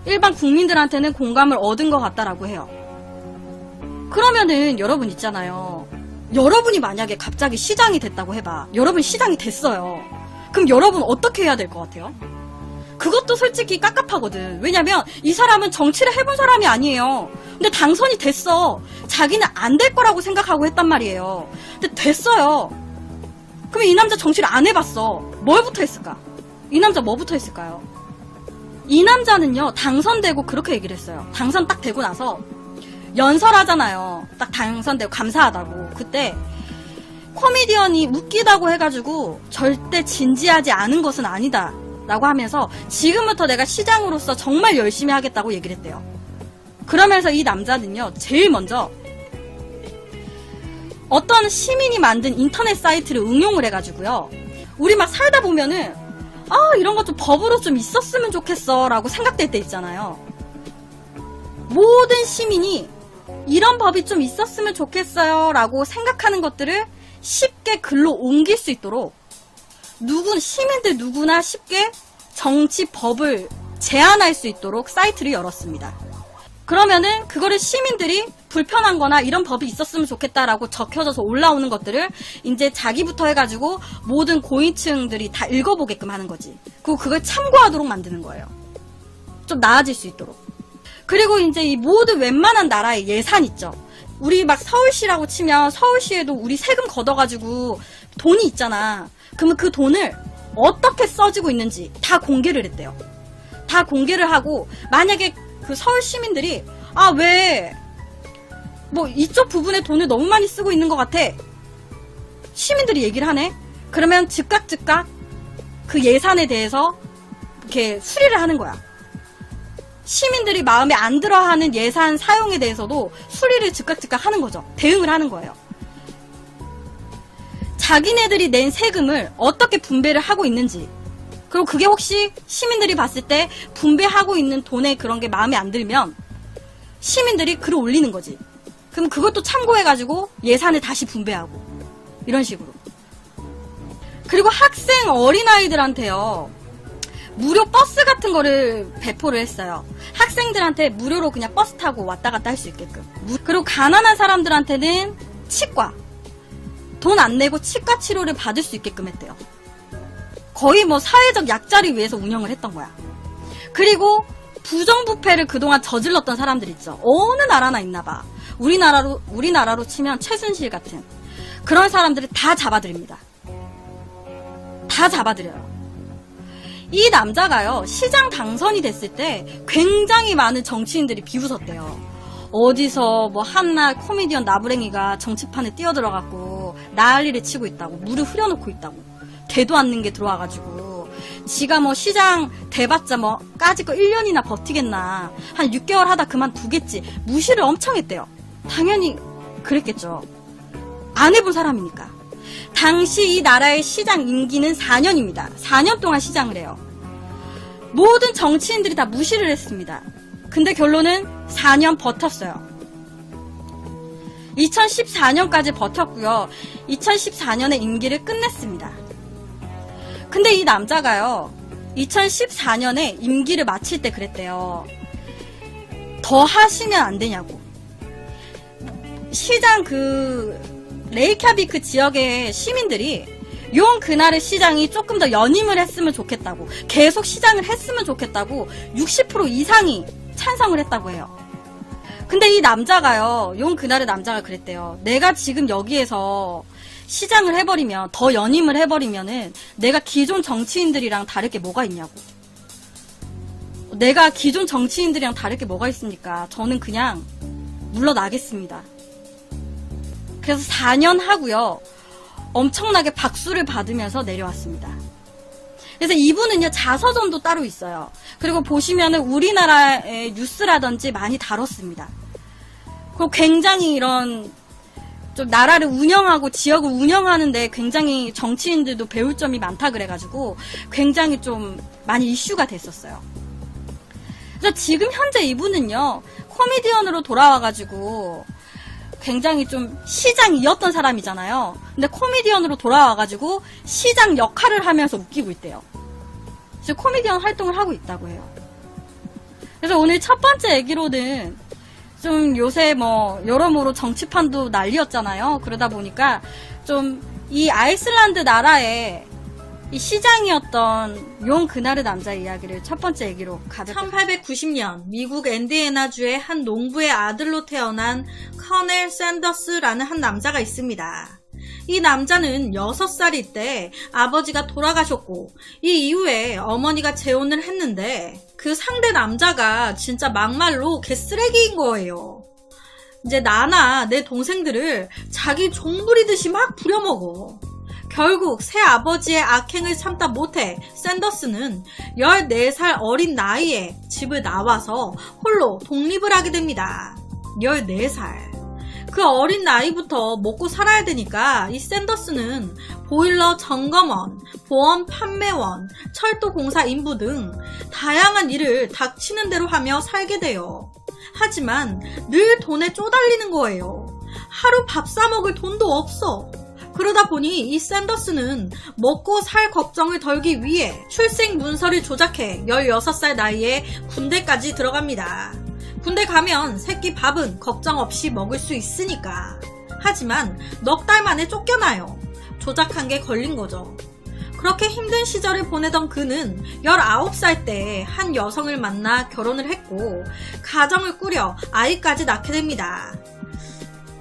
일반 국민들한테는 공감을 얻은 것 같다라고 해요. 그러면은 여러분 있잖아요. 여러분이 만약에 갑자기 시장이 됐다고 해봐. 여러분 시장이 됐어요. 그럼 여러분 어떻게 해야 될 것 같아요? 그것도 솔직히 깝깝하거든. 왜냐면 이 사람은 정치를 해본 사람이 아니에요. 근데 당선이 됐어. 자기는 안 될 거라고 생각하고 했단 말이에요. 근데 됐어요. 그러면 이 남자 정치를 안 해봤어. 뭘부터 했을까? 이 남자 뭐부터 했을까요? 이 남자는요, 당선되고 그렇게 얘기를 했어요. 당선 딱 되고 나서 연설하잖아요. 딱 당선되고 감사하다고. 그때 코미디언이 웃기다고 해가지고 절대 진지하지 않은 것은 아니다 라고 하면서 지금부터 내가 시장으로서 정말 열심히 하겠다고 얘기를 했대요. 그러면서 이 남자는요, 제일 먼저 어떤 시민이 만든 인터넷 사이트를 응용을 해가지고요, 우리 막 살다 보면은 이런 거 좀 법으로 좀 있었으면 좋겠어 라고 생각될 때 있잖아요. 모든 시민이 이런 법이 좀 있었으면 좋겠어요 라고 생각하는 것들을 쉽게 글로 옮길 수 있도록 시민들 누구나 쉽게 정치법을 제안할 수 있도록 사이트를 열었습니다. 그러면은 그거를 시민들이 불편한 거나 이런 법이 있었으면 좋겠다라고 적혀져서 올라오는 것들을 이제 자기부터 해가지고 모든 고위층들이 다 읽어보게끔 하는 거지. 그리고 그걸 참고하도록 만드는 거예요. 좀 나아질 수 있도록. 그리고 이제 이 모든 웬만한 나라의 예산 있죠. 우리 막 서울시라고 치면 서울시에도 우리 세금 걷어가지고 돈이 있잖아. 그러면 그 돈을 어떻게 써지고 있는지 다 공개를 했대요. 다 공개를 하고, 만약에 그 서울 시민들이 왜 뭐 이쪽 부분에 돈을 너무 많이 쓰고 있는 것 같아, 시민들이 얘기를 하네. 그러면 즉각 그 예산에 대해서 이렇게 수리를 하는 거야. 시민들이 마음에 안 들어하는 예산 사용에 대해서도 수리를 즉각 하는 거죠. 대응을 하는 거예요. 자기네들이 낸 세금을 어떻게 분배를 하고 있는지, 그리고 그게 혹시 시민들이 봤을 때 분배하고 있는 돈에 그런 게 마음에 안 들면 시민들이 글을 올리는 거지. 그럼 그것도 참고해가지고 예산을 다시 분배하고, 이런 식으로. 그리고 학생 어린아이들한테요, 무료 버스 같은 거를 배포를 했어요. 학생들한테 무료로 그냥 버스 타고 왔다 갔다 할 수 있게끔. 그리고 가난한 사람들한테는 치과, 돈 안 내고 치과 치료를 받을 수 있게끔 했대요. 거의 뭐 사회적 약자를 위해서 운영을 했던 거야. 그리고 부정부패를 그동안 저질렀던 사람들 있죠. 어느 나라나 있나 봐. 우리나라로 치면 최순실 같은 그런 사람들을 다 잡아들입니다. 다 잡아들여요. 이 남자가요, 시장 당선이 됐을 때 굉장히 많은 정치인들이 비웃었대요. 어디서 뭐 한낱 코미디언 나부랭이가 정치판에 뛰어들어갖고 난리를 치고 있다고, 물을 흐려놓고 있다고, 되도 않는 게 들어와가지고 지가 뭐 시장 돼봤자 뭐 까짓 거 1년이나 버티겠나, 한 6개월 하다 그만두겠지, 무시를 엄청 했대요. 당연히 그랬겠죠. 안 해본 사람이니까. 당시 이 나라의 시장 임기는 4년입니다. 4년 동안 시장을 해요. 모든 정치인들이 다 무시를 했습니다. 근데 결론은 4년 버텼어요. 2014년까지 버텼고요. 2014년에 임기를 끝냈습니다. 근데 이 남자가요, 2014년에 임기를 마칠 때 그랬대요. 더 하시면 안 되냐고. 시장 레이캬비크 지역의 시민들이 그날의 시장이 조금 더 연임을 했으면 좋겠다고, 계속 시장을 했으면 좋겠다고 60% 이상이 찬성을 했다고 해요. 근데 이 남자가요, 그날의 남자가 그랬대요. 내가 지금 여기에서 시장을 해버리면, 더 연임을 해버리면은 내가 기존 정치인들이랑 다를 게 뭐가 있냐고. 내가 기존 정치인들이랑 다를 게 뭐가 있습니까? 저는 그냥 물러나겠습니다. 그래서 4년 하고요, 엄청나게 박수를 받으면서 내려왔습니다. 그래서 이분은요, 자서전도 따로 있어요. 그리고 보시면은 우리나라의 뉴스라든지 많이 다뤘습니다. 그리고 굉장히 이런 좀 나라를 운영하고 지역을 운영하는데 굉장히 정치인들도 배울 점이 많다 그래가지고 굉장히 좀 많이 이슈가 됐었어요. 그래서 지금 현재 이분은요, 코미디언으로 돌아와가지고 굉장히 좀 시장이었던 사람이잖아요. 근데 코미디언으로 돌아와가지고 시장 역할을 하면서 웃기고 있대요. 지금 코미디언 활동을 하고 있다고 해요. 그래서 오늘 첫 번째 얘기로는 좀 요새 뭐 여러모로 정치판도 난리였잖아요. 그러다 보니까 좀 이 아이슬란드 나라의 이 시장이었던 용 그나르 남자 이야기를 첫 번째 얘기로 가져볼게요. 1890년 미국 인디애나주의 한 농부의 아들로 태어난 커넬 샌더스라는 한 남자가 있습니다. 이 남자는 6살일 때 아버지가 돌아가셨고 이 이후에 어머니가 재혼을 했는데 그 상대 남자가 진짜 막말로 개쓰레기인 거예요. 이제 나나 내 동생들을 자기 종 부리듯이 막 부려먹어. 결국 새 아버지의 악행을 참다 못해 샌더스는 14살 어린 나이에 집을 나와서 홀로 독립을 하게 됩니다. 14살. 그 어린 나이부터 먹고 살아야 되니까 이 샌더스는 보일러 점검원, 보험 판매원, 철도공사 인부 등 다양한 일을 닥치는 대로 하며 살게 돼요. 하지만 늘 돈에 쪼달리는 거예요. 하루 밥 사 먹을 돈도 없어. 그러다 보니 이 샌더스는 먹고 살 걱정을 덜기 위해 출생 문서를 조작해 16살 나이에 군대까지 들어갑니다. 군대 가면 새끼 밥은 걱정 없이 먹을 수 있으니까. 하지만 넉 달 만에 쫓겨나요. 조작한 게 걸린 거죠. 그렇게 힘든 시절을 보내던 그는 19살 때 한 여성을 만나 결혼을 했고 가정을 꾸려 아이까지 낳게 됩니다.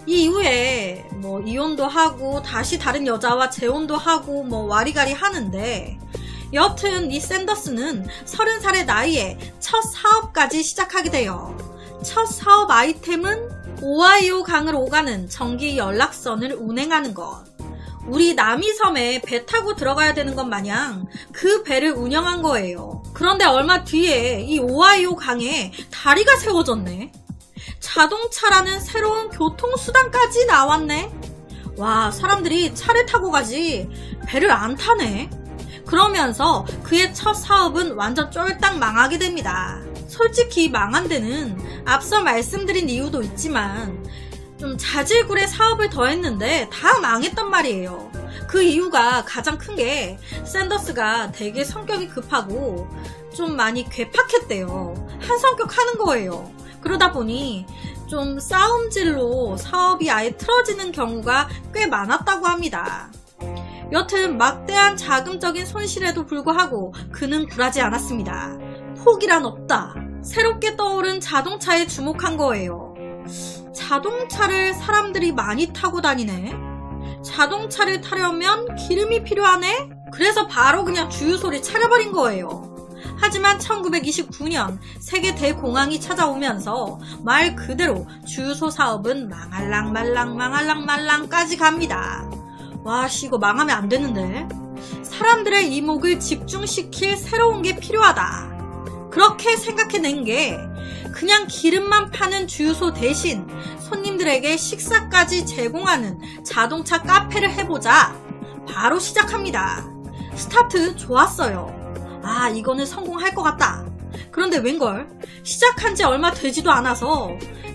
이 이후에 뭐 이혼도 하고 다시 다른 여자와 재혼도 하고 뭐 와리가리 하는데 여튼 이 샌더스는 30살의 나이에 첫 사업까지 시작하게 돼요. 첫 사업 아이템은 오하이오 강을 오가는 전기 연락선을 운행하는 것. 우리 남이섬에 배 타고 들어가야 되는 것 마냥 그 배를 운영한 거예요. 그런데 얼마 뒤에 이 오하이오 강에 다리가 세워졌네. 자동차라는 새로운 교통수단까지 나왔네. 와, 사람들이 차를 타고 가지 배를 안 타네. 그러면서 그의 첫 사업은 완전 쫄딱 망하게 됩니다. 솔직히 망한 데는 앞서 말씀드린 이유도 있지만 좀 자질구레 사업을 더 했는데 다 망했단 말이에요. 그 이유가 가장 큰 게 샌더스가 되게 성격이 급하고 좀 많이 괴팍했대요. 한 성격 하는 거예요. 그러다 보니 좀 싸움질로 사업이 아예 틀어지는 경우가 꽤 많았다고 합니다. 여튼 막대한 자금적인 손실에도 불구하고 그는 굴하지 않았습니다. 포기란 없다. 새롭게 떠오른 자동차에 주목한 거예요. 자동차를 사람들이 많이 타고 다니네. 자동차를 타려면 기름이 필요하네. 그래서 바로 그냥 주유소를 차려버린 거예요. 하지만 1929년 세계 대공황이 찾아오면서 말 그대로 주유소 사업은 망할랑말랑까지 갑니다. 와, 이거 망하면 안 되는데. 사람들의 이목을 집중시킬 새로운 게 필요하다. 그렇게 생각해낸 게 그냥 기름만 파는 주유소 대신 손님들에게 식사까지 제공하는 자동차 카페를 해보자. 바로 시작합니다. 스타트 좋았어요. 아, 이거는 성공할 것 같다. 그런데 웬걸 시작한 지 얼마 되지도 않아서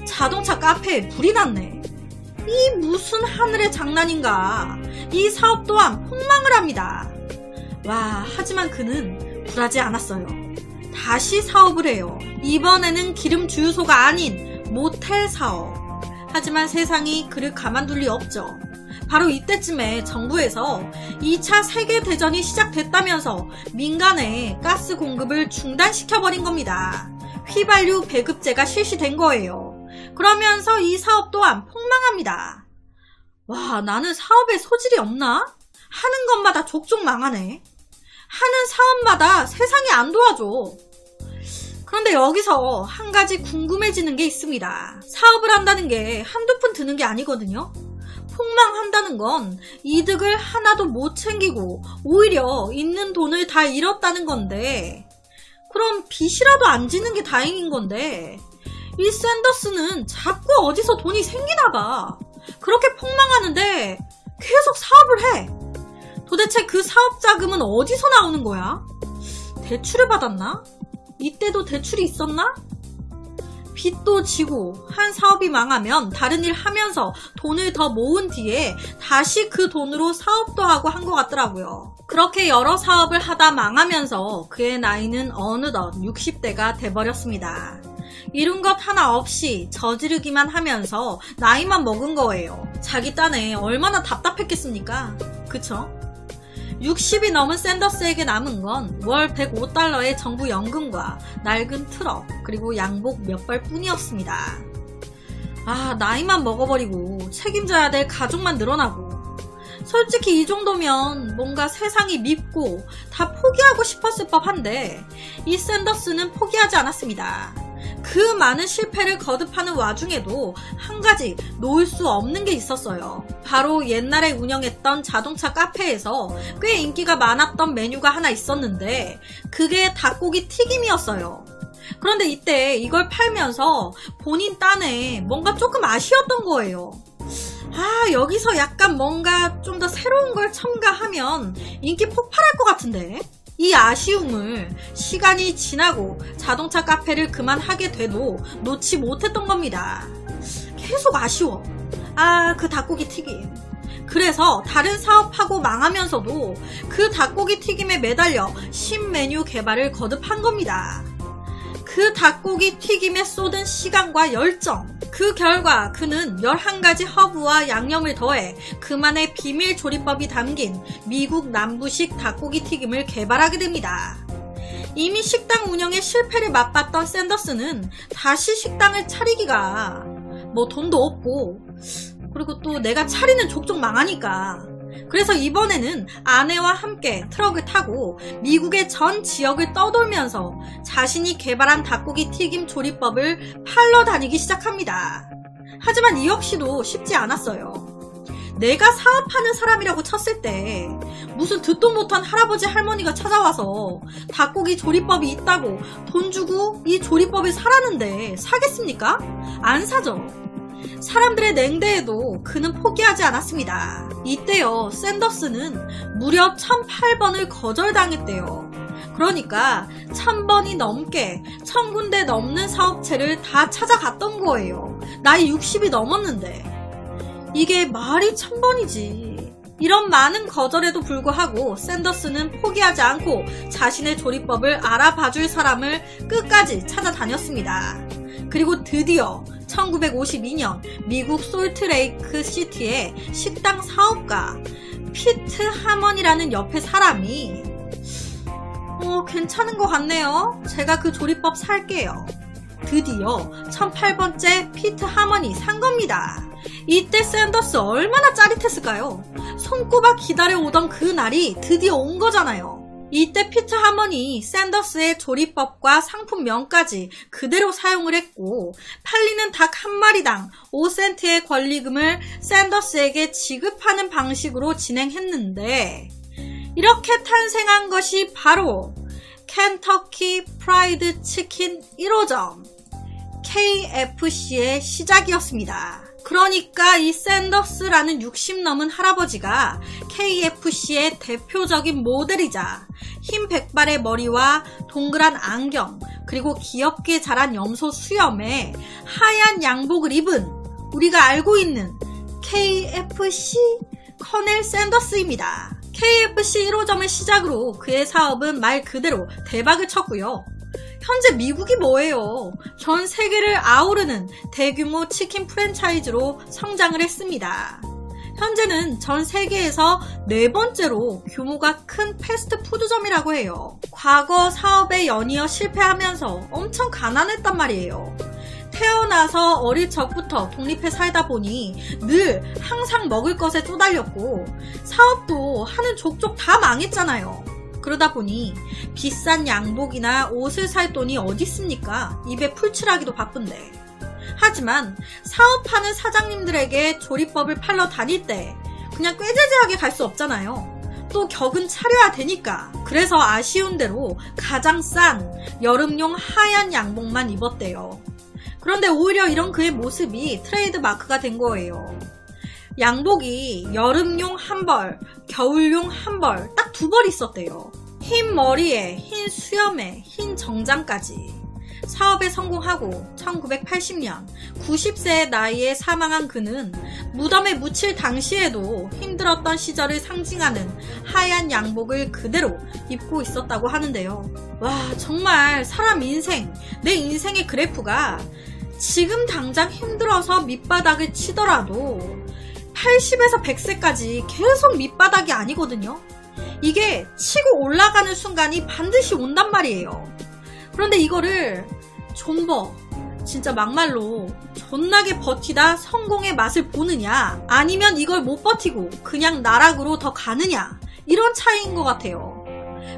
자동차 카페에 불이 났네. 이 무슨 하늘의 장난인가. 이 사업 또한 폭망을 합니다. 와, 하지만 그는 굴하지 않았어요. 다시 사업을 해요. 이번에는 기름 주유소가 아닌 모텔 사업. 하지만 세상이 그를 가만둘 리 없죠. 바로 이때쯤에 정부에서 2차 세계대전이 시작됐다면서 민간에 가스 공급을 중단시켜버린 겁니다. 휘발유 배급제가 실시된 거예요. 그러면서 이 사업 또한 폭망합니다. 와, 나는 사업에 소질이 없나? 하는 것마다 족족 망하네. 하는 사업마다 세상이 안 도와줘. 그런데 여기서 한 가지 궁금해지는 게 있습니다. 사업을 한다는 게 한두 푼 드는 게 아니거든요. 폭망한다는 건 이득을 하나도 못 챙기고 오히려 있는 돈을 다 잃었다는 건데, 그럼 빚이라도 안 지는 게 다행인 건데, 이 샌더스는 자꾸 어디서 돈이 생기나 봐. 그렇게 폭망하는데 계속 사업을 해. 도대체 그 사업 자금은 어디서 나오는 거야? 대출을 받았나? 이때도 대출이 있었나? 빚도 지고 한 사업이 망하면 다른 일 하면서 돈을 더 모은 뒤에 다시 그 돈으로 사업도 하고 한 것 같더라고요. 그렇게 여러 사업을 하다 망하면서 그의 나이는 어느덧 60대가 돼버렸습니다. 이룬 것 하나 없이 저지르기만 하면서 나이만 먹은 거예요. 자기 딴에 얼마나 답답했겠습니까? 그쵸? 60이 넘은 샌더스에게 남은 건 월 105달러의 정부 연금과 낡은 트럭, 그리고 양복 몇 벌 뿐이었습니다. 아, 나이만 먹어버리고 책임져야 될 가족만 늘어나고, 솔직히 이 정도면 뭔가 세상이 밉고 다 포기하고 싶었을 법한데, 이 샌더스는 포기하지 않았습니다. 그 많은 실패를 거듭하는 와중에도 한 가지 놓을 수 없는 게 있었어요. 바로 옛날에 운영했던 자동차 카페에서 꽤 인기가 많았던 메뉴가 하나 있었는데, 그게 닭고기 튀김이었어요. 그런데 이때 이걸 팔면서 본인 딴에 뭔가 조금 아쉬웠던 거예요. 아, 여기서 약간 뭔가 좀 더 새로운 걸 첨가하면 인기 폭발할 것 같은데? 이 아쉬움을 시간이 지나고 자동차 카페를 그만하게 돼도 놓지 못했던 겁니다. 계속 아쉬워. 아, 그 닭고기 튀김. 그래서 다른 사업하고 망하면서도 그 닭고기 튀김에 매달려 신메뉴 개발을 거듭한 겁니다. 그 닭고기 튀김에 쏟은 시간과 열정, 그 결과 그는 11가지 허브와 양념을 더해 그만의 비밀 조리법이 담긴 미국 남부식 닭고기 튀김을 개발하게 됩니다. 이미 식당 운영에 실패를 맛봤던 샌더스는 다시 식당을 차리기가 뭐 돈도 없고, 그리고 또 내가 차리는 족족 망하니까, 그래서 이번에는 아내와 함께 트럭을 타고 미국의 전 지역을 떠돌면서 자신이 개발한 닭고기 튀김 조리법을 팔러 다니기 시작합니다. 하지만 이 역시도 쉽지 않았어요. 내가 사업하는 사람이라고 쳤을 때 무슨 듣도 못한 할아버지 할머니가 찾아와서 닭고기 조리법이 있다고 돈 주고 이 조리법을 사라는데 사겠습니까? 안 사죠. 사람들의 냉대에도 그는 포기하지 않았습니다. 이때요, 샌더스는 무려 1008번을 거절당했대요. 그러니까 1000번이 넘게 1000군데 넘는 사업체를 다 찾아갔던 거예요. 나이 60이 넘었는데. 이게 말이 1000번이지. 이런 많은 거절에도 불구하고 샌더스는 포기하지 않고 자신의 조리법을 알아봐줄 사람을 끝까지 찾아다녔습니다. 그리고 드디어 1952년 미국 솔트레이크 시티의 식당 사업가 피트 하먼이라는 옆에 사람이 괜찮은 것 같네요. 제가 그 조리법 살게요. 드디어 1008번째 피트 하먼이 산 겁니다. 이때 샌더스 얼마나 짜릿했을까요? 손꼽아 기다려오던 그 날이 드디어 온 거잖아요. 이때 피트 하먼이 샌더스의 조리법과 상품명까지 그대로 사용을 했고, 팔리는 닭 한 마리당 5센트의 권리금을 샌더스에게 지급하는 방식으로 진행했는데, 이렇게 탄생한 것이 바로 켄터키 프라이드 치킨 1호점 KFC의 시작이었습니다. 그러니까 이 샌더스라는 60 넘은 할아버지가 KFC의 대표적인 모델이자 흰 백발의 머리와 동그란 안경, 그리고 귀엽게 자란 염소 수염에 하얀 양복을 입은 우리가 알고 있는 KFC 커넬 샌더스입니다. KFC 1호점을 시작으로 그의 사업은 말 그대로 대박을 쳤고요. 현재 미국이 뭐예요? 전 세계를 아우르는 대규모 치킨 프랜차이즈로 성장을 했습니다. 현재는 전 세계에서 4번째로 규모가 큰 패스트푸드점이라고 해요. 과거 사업에 연이어 실패하면서 엄청 가난했단 말이에요. 태어나서 어릴 적부터 독립해 살다 보니 늘 항상 먹을 것에 쪼달렸고, 사업도 하는 족족 다 망했잖아요. 그러다 보니 비싼 양복이나 옷을 살 돈이 어디 있습니까? 입에 풀칠하기도 바쁜데. 하지만 사업하는 사장님들에게 조리법을 팔러 다닐 때 그냥 꾀죄죄하게 갈 수 없잖아요. 또 격은 차려야 되니까. 그래서 아쉬운 대로 가장 싼 여름용 하얀 양복만 입었대요. 그런데 오히려 이런 그의 모습이 트레이드 마크가 된 거예요. 양복이 여름용 한 벌, 겨울용 한 벌, 딱 2벌 있었대요. 흰 머리에, 흰 수염에, 흰 정장까지. 사업에 성공하고 1980년 90세의 나이에 사망한 그는 무덤에 묻힐 당시에도 힘들었던 시절을 상징하는 하얀 양복을 그대로 입고 있었다고 하는데요. 와, 정말 사람 인생, 내 인생의 그래프가 지금 당장 힘들어서 밑바닥을 치더라도 80에서 100세까지 계속 밑바닥이 아니거든요. 이게 치고 올라가는 순간이 반드시 온단 말이에요. 그런데 이거를 존버, 진짜 막말로 존나게 버티다 성공의 맛을 보느냐, 아니면 이걸 못 버티고 그냥 나락으로 더 가느냐, 이런 차이인 것 같아요.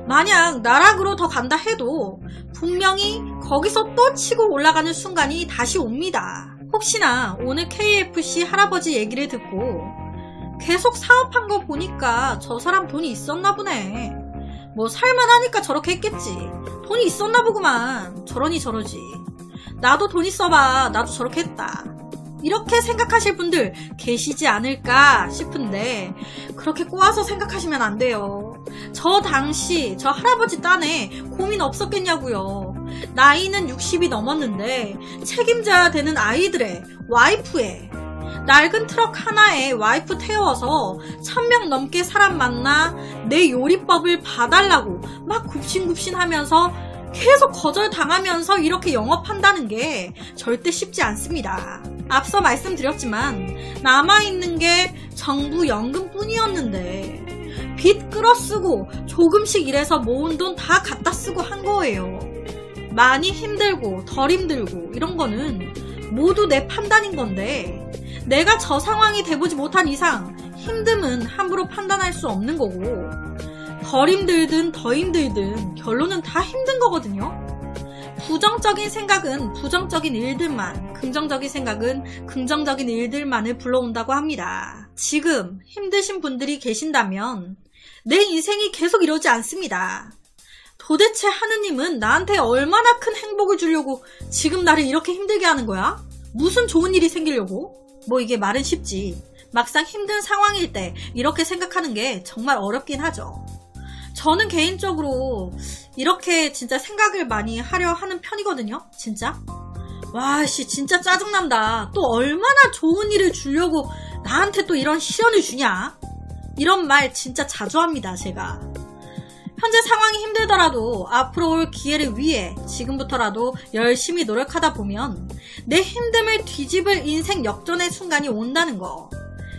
만약 나락으로 더 간다 해도 분명히 거기서 또 치고 올라가는 순간이 다시 옵니다. 혹시나 오늘 KFC 할아버지 얘기를 듣고 계속 사업한 거 보니까 저 사람 돈이 있었나 보네, 뭐 살만하니까 저렇게 했겠지, 돈이 있었나 보구만, 저러니 저러지, 나도 돈 있어봐, 나도 저렇게 했다, 이렇게 생각하실 분들 계시지 않을까 싶은데 그렇게 꼬아서 생각하시면 안 돼요. 저 당시 저 할아버지 딴에 고민 없었겠냐고요. 나이는 60이 넘었는데 책임져야 되는 아이들의, 와이프의, 낡은 트럭 하나에 와이프 태워서 1000명 넘게 사람 만나 내 요리법을 봐달라고 막 굽신굽신하면서 계속 거절당하면서 이렇게 영업한다는 게 절대 쉽지 않습니다. 앞서 말씀드렸지만 남아있는 게 정부 연금뿐이었는데 빚 끌어쓰고 조금씩 일해서 모은 돈 다 갖다 쓰고 한 거예요. 많이 힘들고 덜 힘들고 이런 거는 모두 내 판단인 건데 내가 저 상황이 돼보지 못한 이상 힘듦은 함부로 판단할 수 없는 거고, 덜 힘들든 더 힘들든 결론은 다 힘든 거거든요. 부정적인 생각은 부정적인 일들만, 긍정적인 생각은 긍정적인 일들만을 불러온다고 합니다. 지금 힘드신 분들이 계신다면 내 인생이 계속 이러지 않습니다. 도대체 하느님은 나한테 얼마나 큰 행복을 주려고 지금 나를 이렇게 힘들게 하는 거야? 무슨 좋은 일이 생기려고? 뭐 이게 말은 쉽지, 막상 힘든 상황일 때 이렇게 생각하는 게 정말 어렵긴 하죠. 저는 개인적으로 이렇게 진짜 생각을 많이 하려 하는 편이거든요. 진짜. 와씨, 진짜 짜증난다. 또 얼마나 좋은 일을 주려고 나한테 또 이런 시련을 주냐, 이런 말 진짜 자주 합니다. 제가 현재 상황이 힘들더라도 앞으로 올 기회를 위해 지금부터라도 열심히 노력하다 보면 내 힘듦을 뒤집을 인생 역전의 순간이 온다는 거.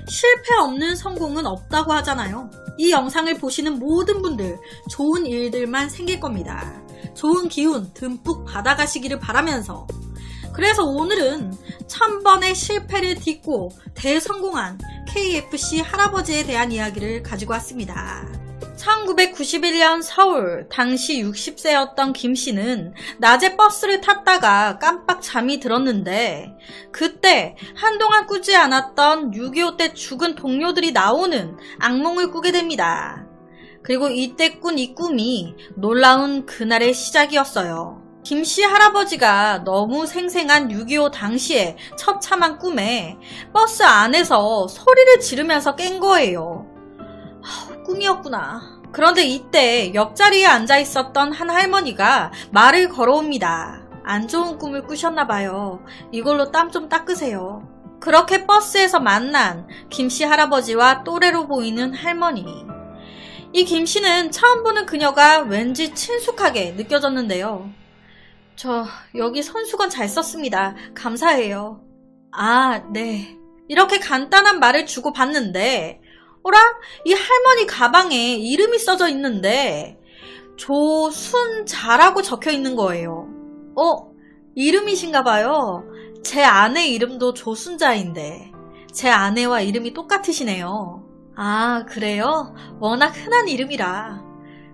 실패 없는 성공은 없다고 하잖아요. 이 영상을 보시는 모든 분들 좋은 일들만 생길 겁니다. 좋은 기운 듬뿍 받아가시기를 바라면서, 그래서 오늘은 1000번의 실패를 딛고 대성공한 KFC 할아버지에 대한 이야기를 가지고 왔습니다. 1991년 서울, 당시 60세였던 김씨는 낮에 버스를 탔다가 깜빡 잠이 들었는데 그때 한동안 꾸지 않았던 6.25 때 죽은 동료들이 나오는 악몽을 꾸게 됩니다. 그리고 이때 꾼 이 꿈이 놀라운 그날의 시작이었어요. 김씨 할아버지가 너무 생생한 6.25 당시의 처참한 꿈에 버스 안에서 소리를 지르면서 깬 거예요. 꿈이었구나. 그런데 이때 옆자리에 앉아 있었던 한 할머니가 말을 걸어옵니다. 안 좋은 꿈을 꾸셨나봐요. 이걸로 땀 좀 닦으세요. 그렇게 버스에서 만난 김씨 할아버지와 또래로 보이는 할머니. 이 김씨는 처음 보는 그녀가 왠지 친숙하게 느껴졌는데요. 저 여기 손수건 잘 썼습니다. 감사해요. 아, 네. 이렇게 간단한 말을 주고 봤는데 어라? 이 할머니 가방에 이름이 써져 있는데 조순자라고 적혀 있는 거예요. 이름이신가 봐요. 제 아내 이름도 조순자인데 제 아내와 이름이 똑같으시네요. 아, 그래요? 워낙 흔한 이름이라.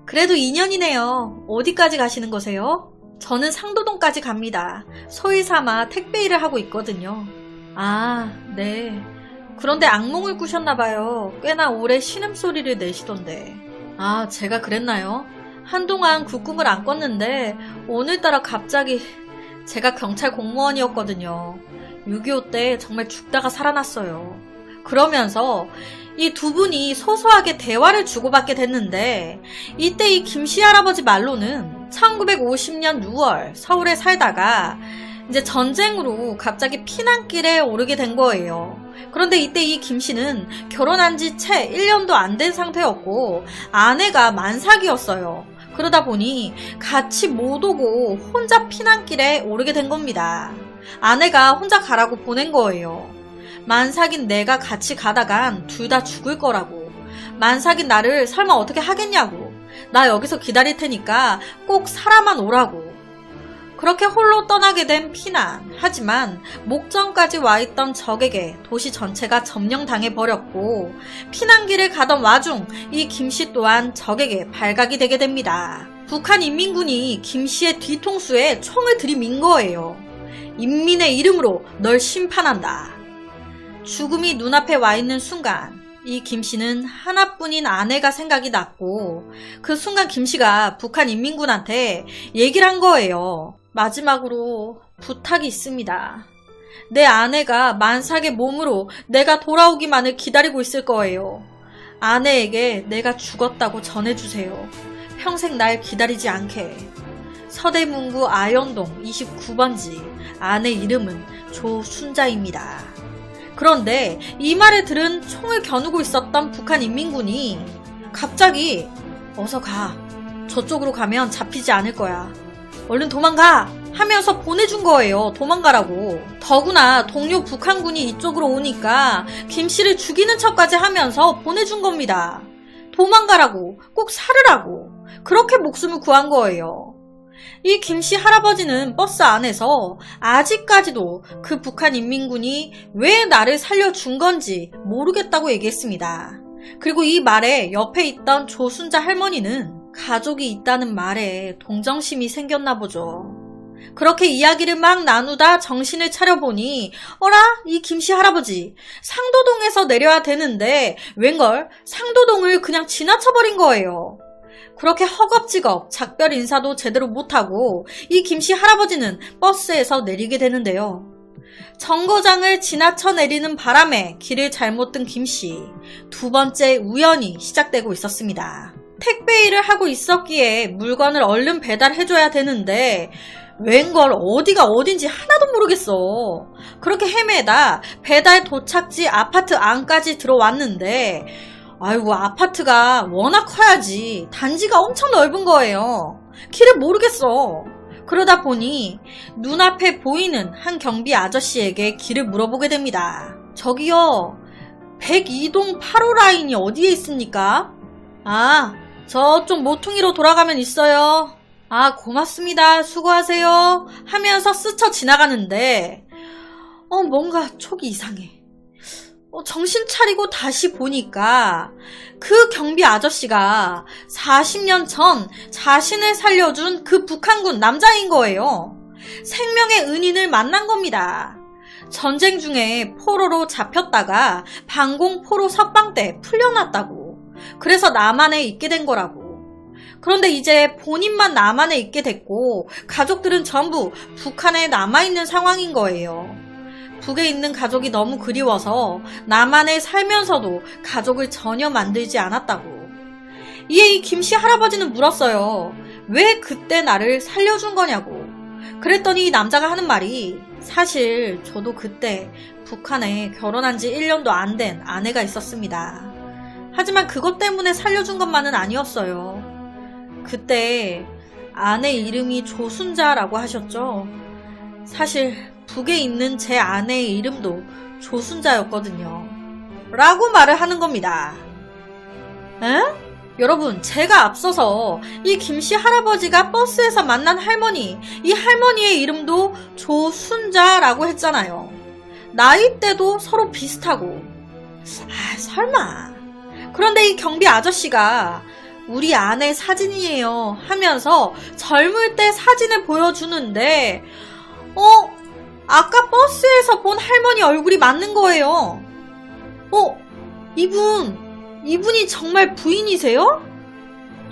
그래도 인연이네요. 어디까지 가시는 거세요? 저는 상도동까지 갑니다. 소위 삼아 택배 일을 하고 있거든요. 아, 네. 그런데 악몽을 꾸셨나봐요. 꽤나 오래 신음소리를 내시던데. 아, 제가 그랬나요? 한동안 그 꿈을 안 꿨는데 오늘따라 갑자기 제가 경찰 공무원이었거든요. 6.25 때 정말 죽다가 살아났어요. 그러면서 이 두 분이 소소하게 대화를 주고받게 됐는데 이때 이 김씨 할아버지 말로는 1950년 6월 서울에 살다가 이제 전쟁으로 갑자기 피난길에 오르게 된 거예요. 그런데 이때 이 김씨는 결혼한 지 채 1년도 안 된 상태였고 아내가 만삭이었어요. 그러다 보니 같이 못 오고 혼자 피난길에 오르게 된 겁니다. 아내가 혼자 가라고 보낸 거예요. 만삭인 내가 같이 가다간 둘 다 죽을 거라고. 만삭인 나를 설마 어떻게 하겠냐고. 나 여기서 기다릴 테니까 꼭 살아만 오라고. 그렇게 홀로 떠나게 된 피난. 하지만 목전까지 와있던 적에게 도시 전체가 점령당해 버렸고 피난길을 가던 와중 이 김씨 또한 적에게 발각이 되게 됩니다. 북한 인민군이 김씨의 뒤통수에 총을 들이민 거예요. 인민의 이름으로 널 심판한다. 죽음이 눈앞에 와 있는 순간 이 김씨는 하나뿐인 아내가 생각이 났고 그 순간 김씨가 북한 인민군한테 얘기를 한 거예요. 마지막으로 부탁이 있습니다. 내 아내가 만삭의 몸으로 내가 돌아오기만을 기다리고 있을 거예요. 아내에게 내가 죽었다고 전해주세요. 평생 날 기다리지 않게. 서대문구 아현동 29번지. 아내 이름은 조순자입니다. 그런데 이 말을 들은 총을 겨누고 있었던 북한 인민군이 갑자기 어서 가. 저쪽으로 가면 잡히지 않을 거야. 얼른 도망가! 하면서 보내준 거예요. 도망가라고. 더구나 동료 북한군이 이쪽으로 오니까 김씨를 죽이는 척까지 하면서 보내준 겁니다. 도망가라고. 꼭 살으라고. 그렇게 목숨을 구한 거예요. 이 김씨 할아버지는 버스 안에서 아직까지도 그 북한 인민군이 왜 나를 살려준 건지 모르겠다고 얘기했습니다. 그리고 이 말에 옆에 있던 조순자 할머니는 가족이 있다는 말에 동정심이 생겼나 보죠. 그렇게 이야기를 막 나누다 정신을 차려보니 어라? 이 김씨 할아버지 상도동에서 내려야 되는데 웬걸 상도동을 그냥 지나쳐버린 거예요. 그렇게 허겁지겁 작별 인사도 제대로 못하고 이 김씨 할아버지는 버스에서 내리게 되는데요. 정거장을 지나쳐 내리는 바람에 길을 잘못 든 김씨. 두 번째 우연이 시작되고 있었습니다. 택배 일을 하고 있었기에 물건을 얼른 배달해줘야 되는데 웬걸 어디가 어딘지 하나도 모르겠어. 그렇게 헤매다 배달 도착지 아파트 안까지 들어왔는데 아이고 아파트가 워낙 커야지 단지가 엄청 넓은 거예요. 길을 모르겠어. 그러다 보니 눈앞에 보이는 한 경비 아저씨에게 길을 물어보게 됩니다. 저기요 102동 8호 라인이 어디에 있습니까? 아 저쪽 모퉁이로 돌아가면 있어요. 아 고맙습니다. 수고하세요. 하면서 스쳐 지나가는데 뭔가 촉이 이상해. 정신 차리고 다시 보니까 그 경비 아저씨가 40년 전 자신을 살려준 그 북한군 남자인 거예요. 생명의 은인을 만난 겁니다. 전쟁 중에 포로로 잡혔다가 방공포로 석방 때 풀려났다고. 그래서 남한에 있게 된 거라고. 그런데 이제 본인만 남한에 있게 됐고 가족들은 전부 북한에 남아있는 상황인 거예요. 북에 있는 가족이 너무 그리워서 남한에 살면서도 가족을 전혀 만들지 않았다고. 이에 이 김씨 할아버지는 물었어요. 왜 그때 나를 살려준 거냐고. 그랬더니 이 남자가 하는 말이 사실 저도 그때 북한에 결혼한 지 1년도 안 된 아내가 있었습니다. 하지만 그것 때문에 살려준 것만은 아니었어요. 그때 아내 이름이 조순자라고 하셨죠. 사실 북에 있는 제 아내의 이름도 조순자였거든요. 라고 말을 하는 겁니다. 에? 여러분 제가 앞서서 이 김씨 할아버지가 버스에서 만난 할머니, 이 할머니의 이름도 조순자라고 했잖아요. 나이대도 서로 비슷하고. 설마. 그런데 이 경비 아저씨가 우리 아내 사진이에요 하면서 젊을 때 사진을 보여주는데 아까 버스에서 본 할머니 얼굴이 맞는 거예요. 이분이 정말 부인이세요?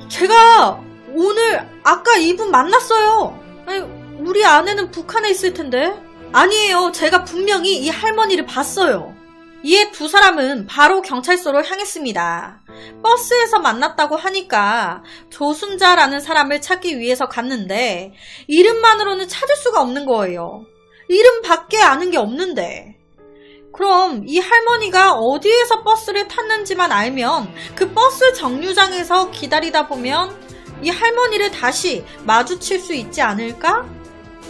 제가 오늘 아까 이분 만났어요. 아니, 우리 아내는 북한에 있을 텐데. 아니에요. 제가 분명히 이 할머니를 봤어요. 이에 두 사람은 바로 경찰서로 향했습니다. 버스에서 만났다고 하니까 조순자라는 사람을 찾기 위해서 갔는데 이름만으로는 찾을 수가 없는 거예요. 이름밖에 아는 게 없는데. 그럼 이 할머니가 어디에서 버스를 탔는지만 알면 그 버스 정류장에서 기다리다 보면 이 할머니를 다시 마주칠 수 있지 않을까?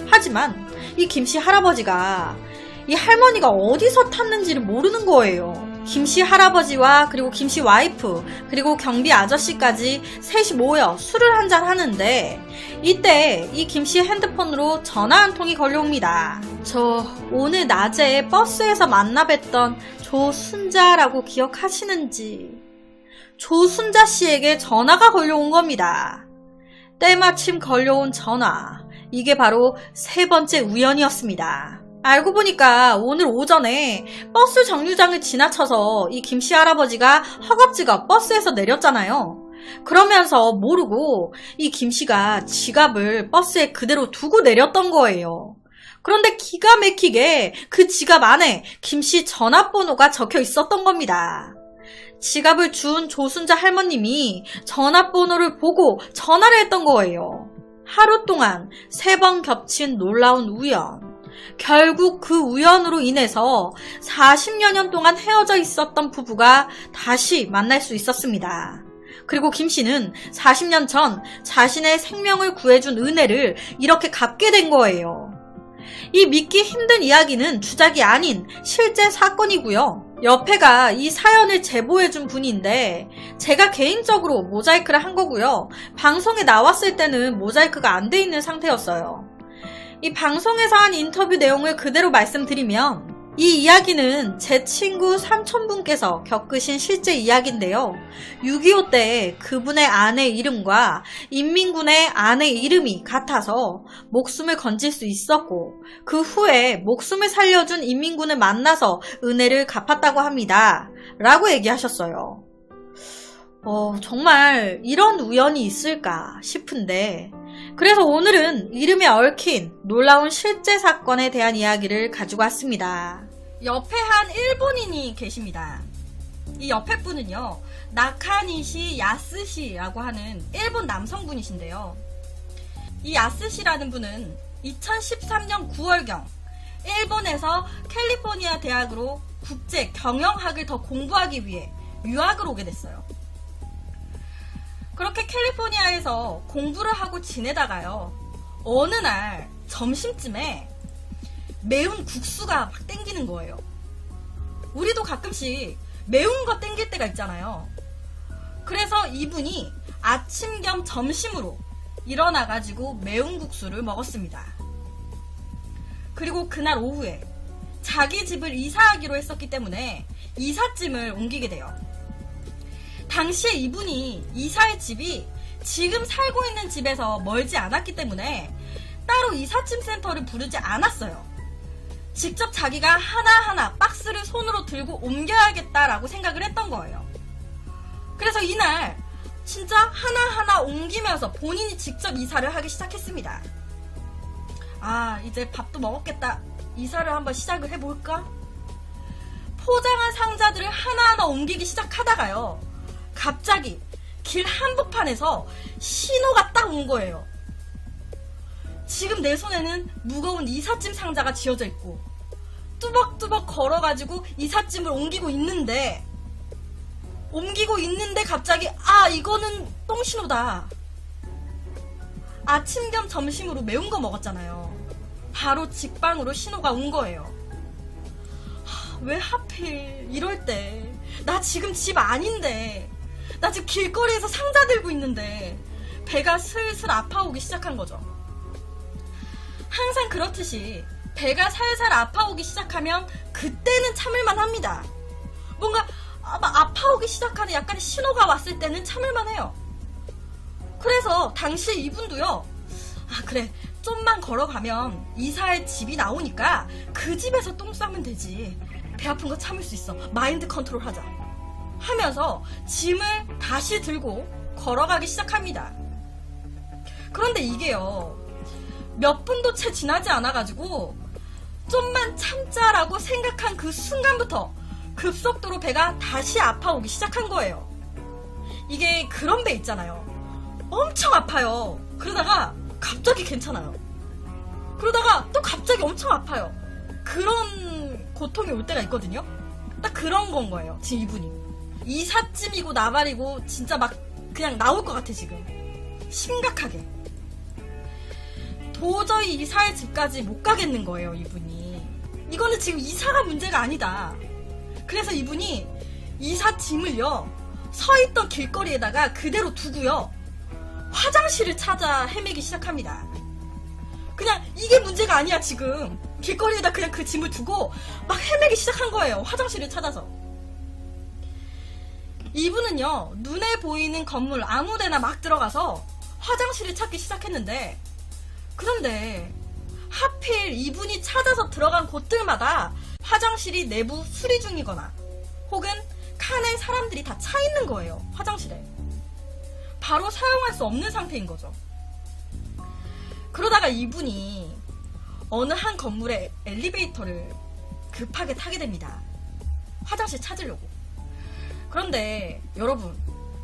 하지만 이 김씨 할아버지가 이 할머니가 어디서 탔는지를 모르는 거예요. 김씨 할아버지와 그리고 김씨 와이프 그리고 경비 아저씨까지 셋이 모여 술을 한잔 하는데 이때 이 김씨 핸드폰으로 전화 한 통이 걸려옵니다. 저 오늘 낮에 버스에서 만나 뵀던 조순자라고 기억하시는지. 조순자 씨에게 전화가 걸려온 겁니다. 때마침 걸려온 전화. 이게 바로 세 번째 우연이었습니다. 알고 보니까 오늘 오전에 버스 정류장을 지나쳐서 이 김씨 할아버지가 허겁지겁 버스에서 내렸잖아요. 그러면서 모르고 이 김씨가 지갑을 버스에 그대로 두고 내렸던 거예요. 그런데 기가 막히게 그 지갑 안에 김씨 전화번호가 적혀 있었던 겁니다. 지갑을 준 조순자 할머님이 전화번호를 보고 전화를 했던 거예요. 하루 동안 3번 겹친 놀라운 우연. 결국 그 우연으로 인해서 40여 년 동안 헤어져 있었던 부부가 다시 만날 수 있었습니다. 그리고 김씨는 40년 전 자신의 생명을 구해준 은혜를 이렇게 갚게 된 거예요. 이 믿기 힘든 이야기는 주작이 아닌 실제 사건이고요. 옆에가 이 사연을 제보해준 분인데 제가 개인적으로 모자이크를 한 거고요. 방송에 나왔을 때는 모자이크가 안 돼 있는 상태였어요. 이 방송에서 한 인터뷰 내용을 그대로 말씀드리면 이 이야기는 제 친구 삼촌분께서 겪으신 실제 이야기인데요. 6.25 때 그분의 아내 이름과 인민군의 아내 이름이 같아서 목숨을 건질 수 있었고 그 후에 목숨을 살려준 인민군을 만나서 은혜를 갚았다고 합니다. 라고 얘기하셨어요. 정말 이런 우연이 있을까 싶은데 그래서 오늘은 이름에 얽힌 놀라운 실제 사건에 대한 이야기를 가지고 왔습니다. 옆에 한 일본인이 계십니다. 이 옆에 분은요, 나카니시 야스시라고 하는 일본 남성분이신데요. 이 야스시라는 분은 2013년 9월경 일본에서 캘리포니아 대학으로 국제 경영학을 더 공부하기 위해 유학을 오게 됐어요. 그렇게 캘리포니아에서 공부를 하고 지내다가요. 어느 날 점심쯤에 매운 국수가 막 땡기는 거예요. 우리도 가끔씩 매운 거 땡길 때가 있잖아요. 그래서 이분이 아침 겸 점심으로 일어나가지고 매운 국수를 먹었습니다. 그리고 그날 오후에 자기 집을 이사하기로 했었기 때문에 이삿짐을 옮기게 돼요. 당시에 이분이 이사의 집이 지금 살고 있는 집에서 멀지 않았기 때문에 따로 이삿짐 센터를 부르지 않았어요. 직접 자기가 하나하나 박스를 손으로 들고 옮겨야겠다라고 생각을 했던 거예요. 그래서 이날 진짜 하나하나 옮기면서 본인이 직접 이사를 하기 시작했습니다. 이제 밥도 먹었겠다. 이사를 한번 시작을 해볼까? 포장한 상자들을 하나하나 옮기기 시작하다가요. 갑자기 길 한복판에서 신호가 딱 온 거예요. 지금 내 손에는 무거운 이삿짐 상자가 쥐어져 있고 뚜벅뚜벅 걸어가지고 이삿짐을 옮기고 있는데 갑자기 이거는 똥신호다. 아침 겸 점심으로 매운 거 먹었잖아요. 바로 직방으로 신호가 온 거예요. 왜 하필 이럴 때 나 지금 집 아닌데 나 지금 길거리에서 상자 들고 있는데 배가 슬슬 아파오기 시작한 거죠. 항상 그렇듯이 배가 살살 아파오기 시작하면 그때는 참을만 합니다. 뭔가 아파오기 시작하는 약간의 신호가 왔을 때는 참을만 해요. 그래서 당시 이분도요, 아 그래 좀만 걸어가면 이사의 집이 나오니까 그 집에서 똥 싸면 되지, 배 아픈 거 참을 수 있어, 마인드 컨트롤 하자 하면서 짐을 다시 들고 걸어가기 시작합니다. 그런데 이게요, 몇 분도 채 지나지 않아가지고 좀만 참자라고 생각한 그 순간부터 급속도로 배가 다시 아파오기 시작한 거예요. 이게 그런 배 있잖아요, 엄청 아파요. 그러다가 갑자기 괜찮아요. 그러다가 또 갑자기 엄청 아파요. 그런 고통이 올 때가 있거든요. 딱 그런 건 거예요, 지금 이분이. 이삿짐이고 나발이고 진짜 막 그냥 나올 것 같아 지금. 심각하게. 도저히 이사의 집까지 못 가겠는 거예요, 이분이. 이거는 지금 이사가 문제가 아니다. 그래서 이분이 이삿짐을요, 서있던 길거리에다가 그대로 두고요, 화장실을 찾아 헤매기 시작합니다. 그냥 이게 문제가 아니야, 지금. 길거리에다 그냥 그 짐을 두고 막 헤매기 시작한 거예요, 화장실을 찾아서. 이분은요, 눈에 보이는 건물 아무데나 막 들어가서 화장실을 찾기 시작했는데, 그런데 하필 이분이 찾아서 들어간 곳들마다 화장실이 내부 수리 중이거나 혹은 칸에 사람들이 다 차 있는 거예요, 화장실에. 바로 사용할 수 없는 상태인 거죠. 그러다가 이분이 어느 한 건물의 엘리베이터를 급하게 타게 됩니다, 화장실 찾으려고. 그런데 여러분,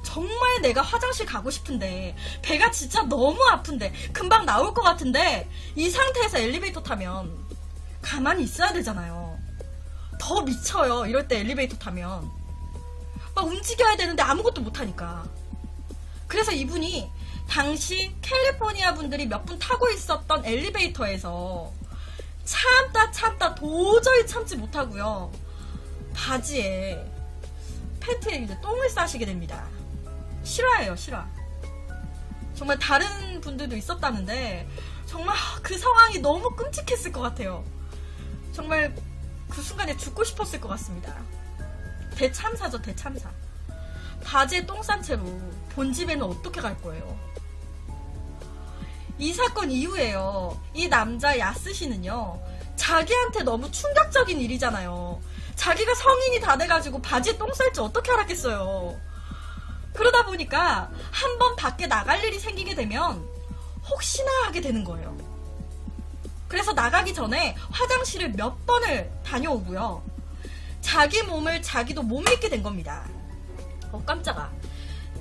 정말 내가 화장실 가고 싶은데 배가 진짜 너무 아픈데 금방 나올 것 같은데 이 상태에서 엘리베이터 타면 가만히 있어야 되잖아요. 더 미쳐요, 이럴 때 엘리베이터 타면. 막 움직여야 되는데 아무것도 못하니까. 그래서 이분이 당시 캘리포니아 분들이 몇 분 타고 있었던 엘리베이터에서 참다 도저히 참지 못하고요, 바지에, 팬티에 이제 똥을 싸시게 됩니다. 실화예요, 실화. 정말 다른 분들도 있었다는데 정말 그 상황이 너무 끔찍했을 것 같아요. 정말 그 순간에 죽고 싶었을 것 같습니다. 대참사죠, 대참사. 바지에 똥 싼 채로 본집에는 어떻게 갈 거예요? 이 사건 이후에요, 이 남자 야스 씨는요, 자기한테 너무 충격적인 일이잖아요. 자기가 성인이 다 돼가지고 바지에 똥 쌀 줄 어떻게 알았겠어요. 그러다 보니까 한번 밖에 나갈 일이 생기게 되면 혹시나 하게 되는 거예요. 그래서 나가기 전에 화장실을 몇 번을 다녀오고요, 자기 몸을 자기도 못 믿게 된 겁니다. 깜짝아.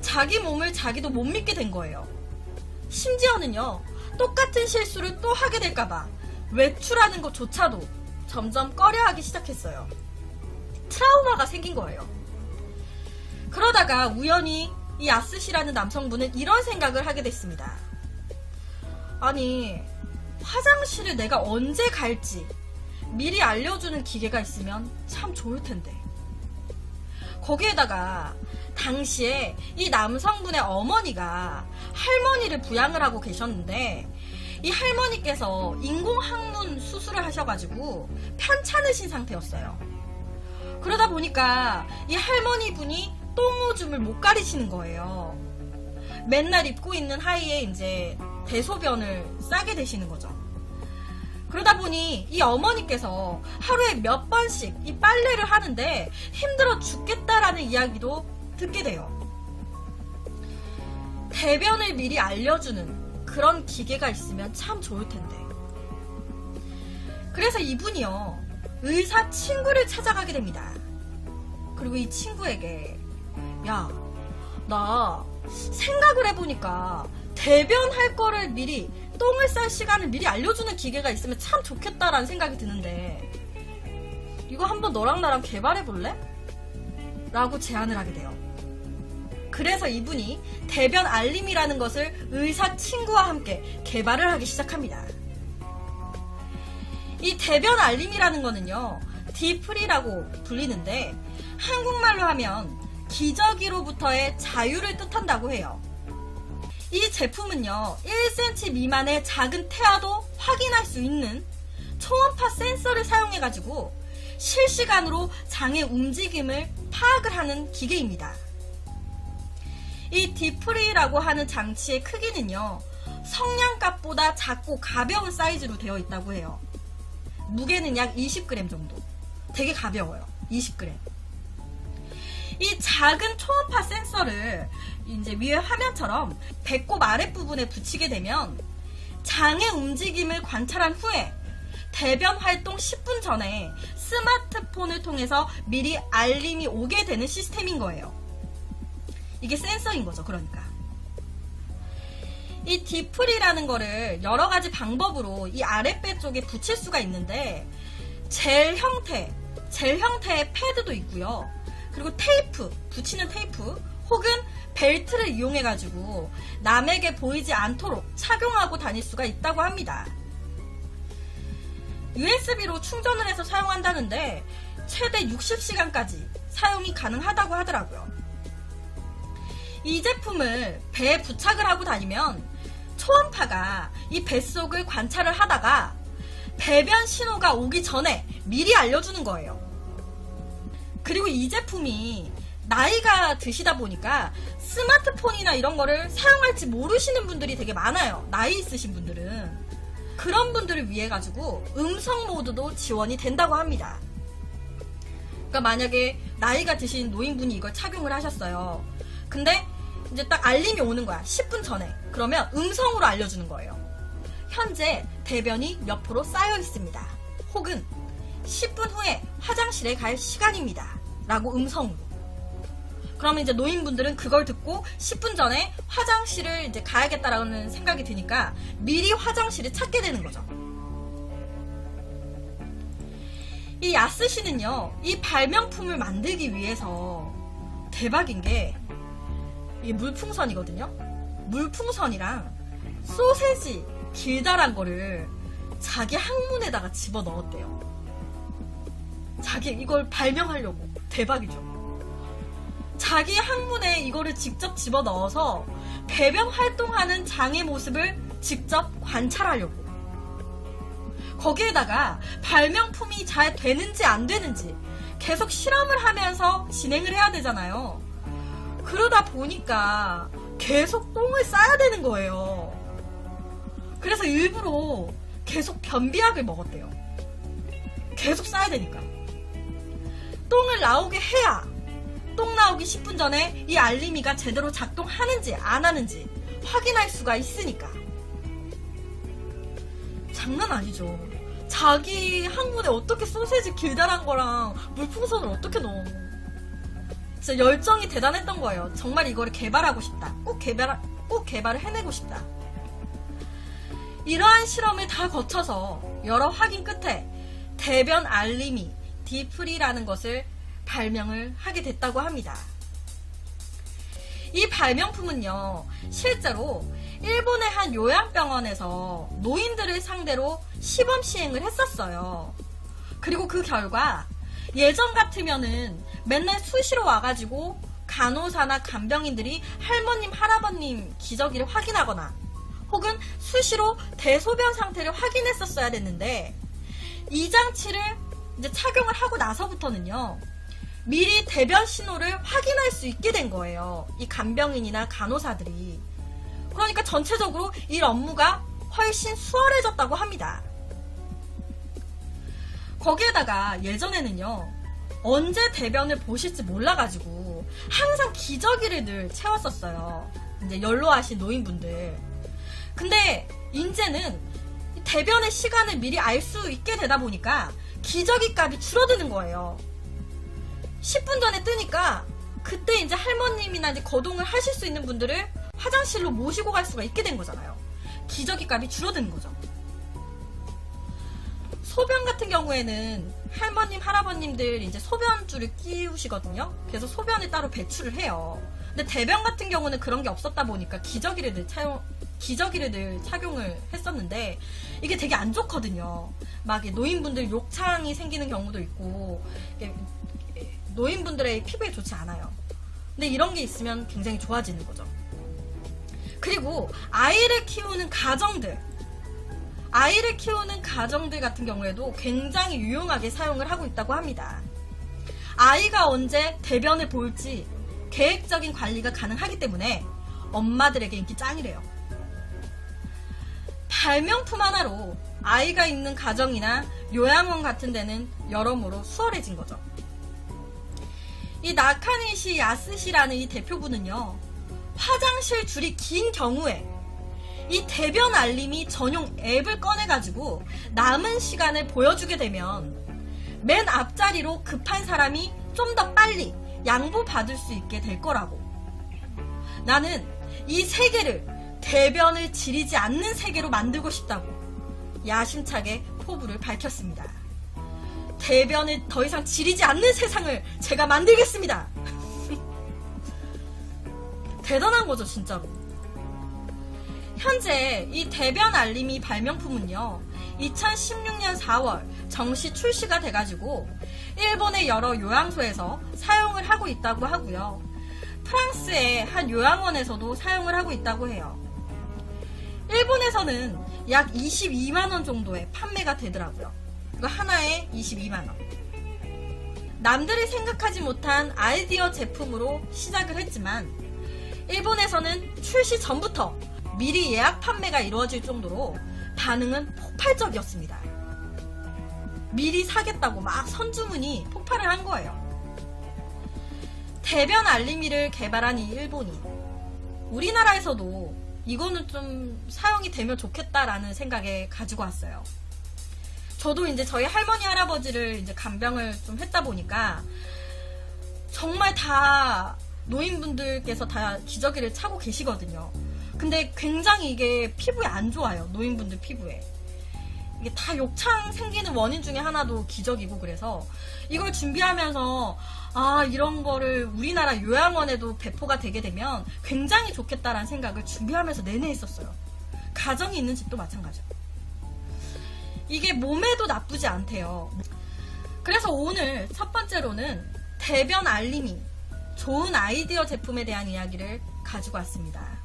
자기 몸을 자기도 못 믿게 된 거예요. 심지어는요, 똑같은 실수를 또 하게 될까봐 외출하는 것조차도 점점 꺼려하기 시작했어요. 트라우마가 생긴 거예요. 그러다가 우연히 이 야스시라는 남성분은 이런 생각을 하게 됐습니다. 아니, 화장실을 내가 언제 갈지 미리 알려주는 기계가 있으면 참 좋을 텐데. 거기에다가 당시에 이 남성분의 어머니가 할머니를 부양을 하고 계셨는데, 이 할머니께서 인공항문 수술을 하셔가지고 편찮으신 상태였어요. 그러다 보니까 이 할머니 분이 똥오줌을 못 가리시는 거예요. 맨날 입고 있는 하의에 이제 대소변을 싸게 되시는 거죠. 그러다 보니 이 어머니께서 하루에 몇 번씩 이 빨래를 하는데 힘들어 죽겠다라는 이야기도 듣게 돼요. 대변을 미리 알려주는 그런 기계가 있으면 참 좋을 텐데. 그래서 이분이요, 의사 친구를 찾아가게 됩니다. 그리고 이 친구에게, 야, 나 생각을 해보니까 대변할 거를 미리, 똥을 쌀 시간을 미리 알려주는 기계가 있으면 참 좋겠다라는 생각이 드는데 이거 한번 너랑 나랑 개발해볼래? 라고 제안을 하게 돼요. 그래서 이분이 대변 알림이라는 것을 의사 친구와 함께 개발을 하기 시작합니다. 이 대변 알림이라는 거는요, 디프리라고 불리는데 한국말로 하면 기저귀로부터의 자유를 뜻한다고 해요. 이 제품은요, 1cm 미만의 작은 태아도 확인할 수 있는 초음파 센서를 사용해가지고 실시간으로 장의 움직임을 파악을 하는 기계입니다. 이 디프리라고 하는 장치의 크기는요, 성냥갑보다 작고 가벼운 사이즈로 되어 있다고 해요. 무게는 약 20g 정도. 되게 가벼워요. 20g. 이 작은 초음파 센서를 이제 위에 화면처럼 배꼽 아랫부분에 붙이게 되면 장의 움직임을 관찰한 후에 대변 활동 10분 전에 스마트폰을 통해서 미리 알림이 오게 되는 시스템인 거예요. 이게 센서인 거죠, 그러니까. 이 디프리라는 거를 여러 가지 방법으로 이 아랫배 쪽에 붙일 수가 있는데, 젤 형태의 패드도 있고요. 그리고 테이프, 붙이는 테이프, 혹은 벨트를 이용해가지고 남에게 보이지 않도록 착용하고 다닐 수가 있다고 합니다. USB로 충전을 해서 사용한다는데 최대 60시간까지 사용이 가능하다고 하더라고요. 이 제품을 배에 부착을 하고 다니면 초음파가 이 뱃속을 관찰을 하다가 배변 신호가 오기 전에 미리 알려주는 거예요. 그리고 이 제품이 나이가 드시다 보니까 스마트폰이나 이런 거를 사용할지 모르시는 분들이 되게 많아요. 나이 있으신 분들은. 그런 분들을 위해 가지고 음성 모드도 지원이 된다고 합니다. 그러니까 만약에 나이가 드신 노인분이 이걸 착용을 하셨어요. 근데 이제 딱 알림이 오는 거야. 10분 전에. 그러면 음성으로 알려주는 거예요. 현재 대변이 몇 프로 쌓여 있습니다. 혹은 10분 후에 화장실에 갈 시간입니다. 라고 음성으로. 그러면 이제 노인분들은 그걸 듣고 10분 전에 화장실을 이제 가야겠다라는 생각이 드니까 미리 화장실을 찾게 되는 거죠. 이 야스시는요, 이 발명품을 만들기 위해서 대박인 게, 이게 물풍선이거든요. 물풍선이랑 소세지 길다란 거를 자기 항문에다가 집어 넣었대요. 자기 이걸 발명하려고. 대박이죠. 자기 항문에 이거를 직접 집어 넣어서 배변 활동하는 장의 모습을 직접 관찰하려고. 거기에다가 발명품이 잘 되는지 안 되는지 계속 실험을 하면서 진행을 해야 되잖아요. 그러다 보니까 계속 똥을 싸야 되는 거예요. 그래서 일부러 계속 변비약을 먹었대요. 계속 싸야 되니까. 똥을 나오게 해야 똥 나오기 10분 전에 이 알림이가 제대로 작동하는지 안 하는지 확인할 수가 있으니까. 장난 아니죠. 자기 항문에 어떻게 소세지 길다란 거랑 물풍선을 어떻게 넣어. 진짜 열정이 대단했던 거예요. 정말 이거를 개발하고 싶다. 꼭 개발을 해내고 싶다. 이러한 실험을 다 거쳐서 여러 확인 끝에 대변 알림이 디프리라는 것을 발명을 하게 됐다고 합니다. 이 발명품은요, 실제로 일본의 한 요양병원에서 노인들을 상대로 시범 시행을 했었어요. 그리고 그 결과 예전 같으면은 맨날 수시로 와가지고 간호사나 간병인들이 할머님, 할아버님 기저귀를 확인하거나 혹은 수시로 대소변 상태를 확인했었어야 됐는데, 이 장치를 이제 착용을 하고 나서부터는요, 미리 대변 신호를 확인할 수 있게 된 거예요. 이 간병인이나 간호사들이. 그러니까 전체적으로 일 업무가 훨씬 수월해졌다고 합니다. 거기에다가 예전에는요, 언제 대변을 보실지 몰라가지고 항상 기저귀를 늘 채웠었어요. 이제 연로하신 노인분들. 근데 이제는 대변의 시간을 미리 알 수 있게 되다 보니까 기저귀 값이 줄어드는 거예요. 10분 전에 뜨니까 그때 이제 할머님이나 이제 거동을 하실 수 있는 분들을 화장실로 모시고 갈 수가 있게 된 거잖아요. 기저귀 값이 줄어드는 거죠. 소변 같은 경우에는 할머님, 할아버님들 이제 소변줄을 끼우시거든요. 그래서 소변을 따로 배출을 해요. 근데 대변 같은 경우는 그런 게 없었다 보니까 기저귀를 늘 착용을 했었는데, 이게 되게 안 좋거든요. 막 노인분들 욕창이 생기는 경우도 있고, 노인분들의 피부에 좋지 않아요. 근데 이런 게 있으면 굉장히 좋아지는 거죠. 그리고 아이를 키우는 가정들 같은 경우에도 굉장히 유용하게 사용을 하고 있다고 합니다. 아이가 언제 대변을 볼지 계획적인 관리가 가능하기 때문에 엄마들에게 인기 짱이래요. 발명품 하나로 아이가 있는 가정이나 요양원 같은 데는 여러모로 수월해진 거죠. 이 나카니시 야스시라는 이 대표분은요, 화장실 줄이 긴 경우에 이 대변 알림이 전용 앱을 꺼내가지고 남은 시간을 보여주게 되면 맨 앞자리로 급한 사람이 좀 더 빨리 양보받을 수 있게 될 거라고. 나는 이 세계를 대변을 지리지 않는 세계로 만들고 싶다고 야심차게 포부를 밝혔습니다. 대변을 더 이상 지리지 않는 세상을 제가 만들겠습니다. 대단한 거죠, 진짜로. 현재 이 대변 알림이 발명품은요, 2016년 4월 정시 출시가 돼가지고 일본의 여러 요양소에서 사용을 하고 있다고 하고요. 프랑스의 한 요양원에서도 사용을 하고 있다고 해요. 일본에서는 약 22만원 정도에 판매가 되더라고요. 이거 하나에 22만원. 남들이 생각하지 못한 아이디어 제품으로 시작을 했지만 일본에서는 출시 전부터 미리 예약 판매가 이루어질 정도로 반응은 폭발적이었습니다. 미리 사겠다고 막 선주문이 폭발을 한 거예요. 대변 알림이를 개발한 이 일본이 우리나라에서도 이거는 좀 사용이 되면 좋겠다라는 생각에 가지고 왔어요. 저도 이제 저희 할머니 할아버지를 이제 간병을 좀 했다 보니까 정말 다 노인분들께서 다 기저귀를 차고 계시거든요. 근데 굉장히 이게 피부에 안 좋아요. 노인분들 피부에. 이게 다 욕창 생기는 원인 중에 하나도 기저귀고, 그래서 이걸 준비하면서 이런 거를 우리나라 요양원에도 배포가 되게 되면 굉장히 좋겠다라는 생각을 준비하면서 내내 했었어요. 가정이 있는 집도 마찬가지예요. 이게 몸에도 나쁘지 않대요. 그래서 오늘 첫 번째로는 대변 알림이 좋은 아이디어 제품에 대한 이야기를 가지고 왔습니다.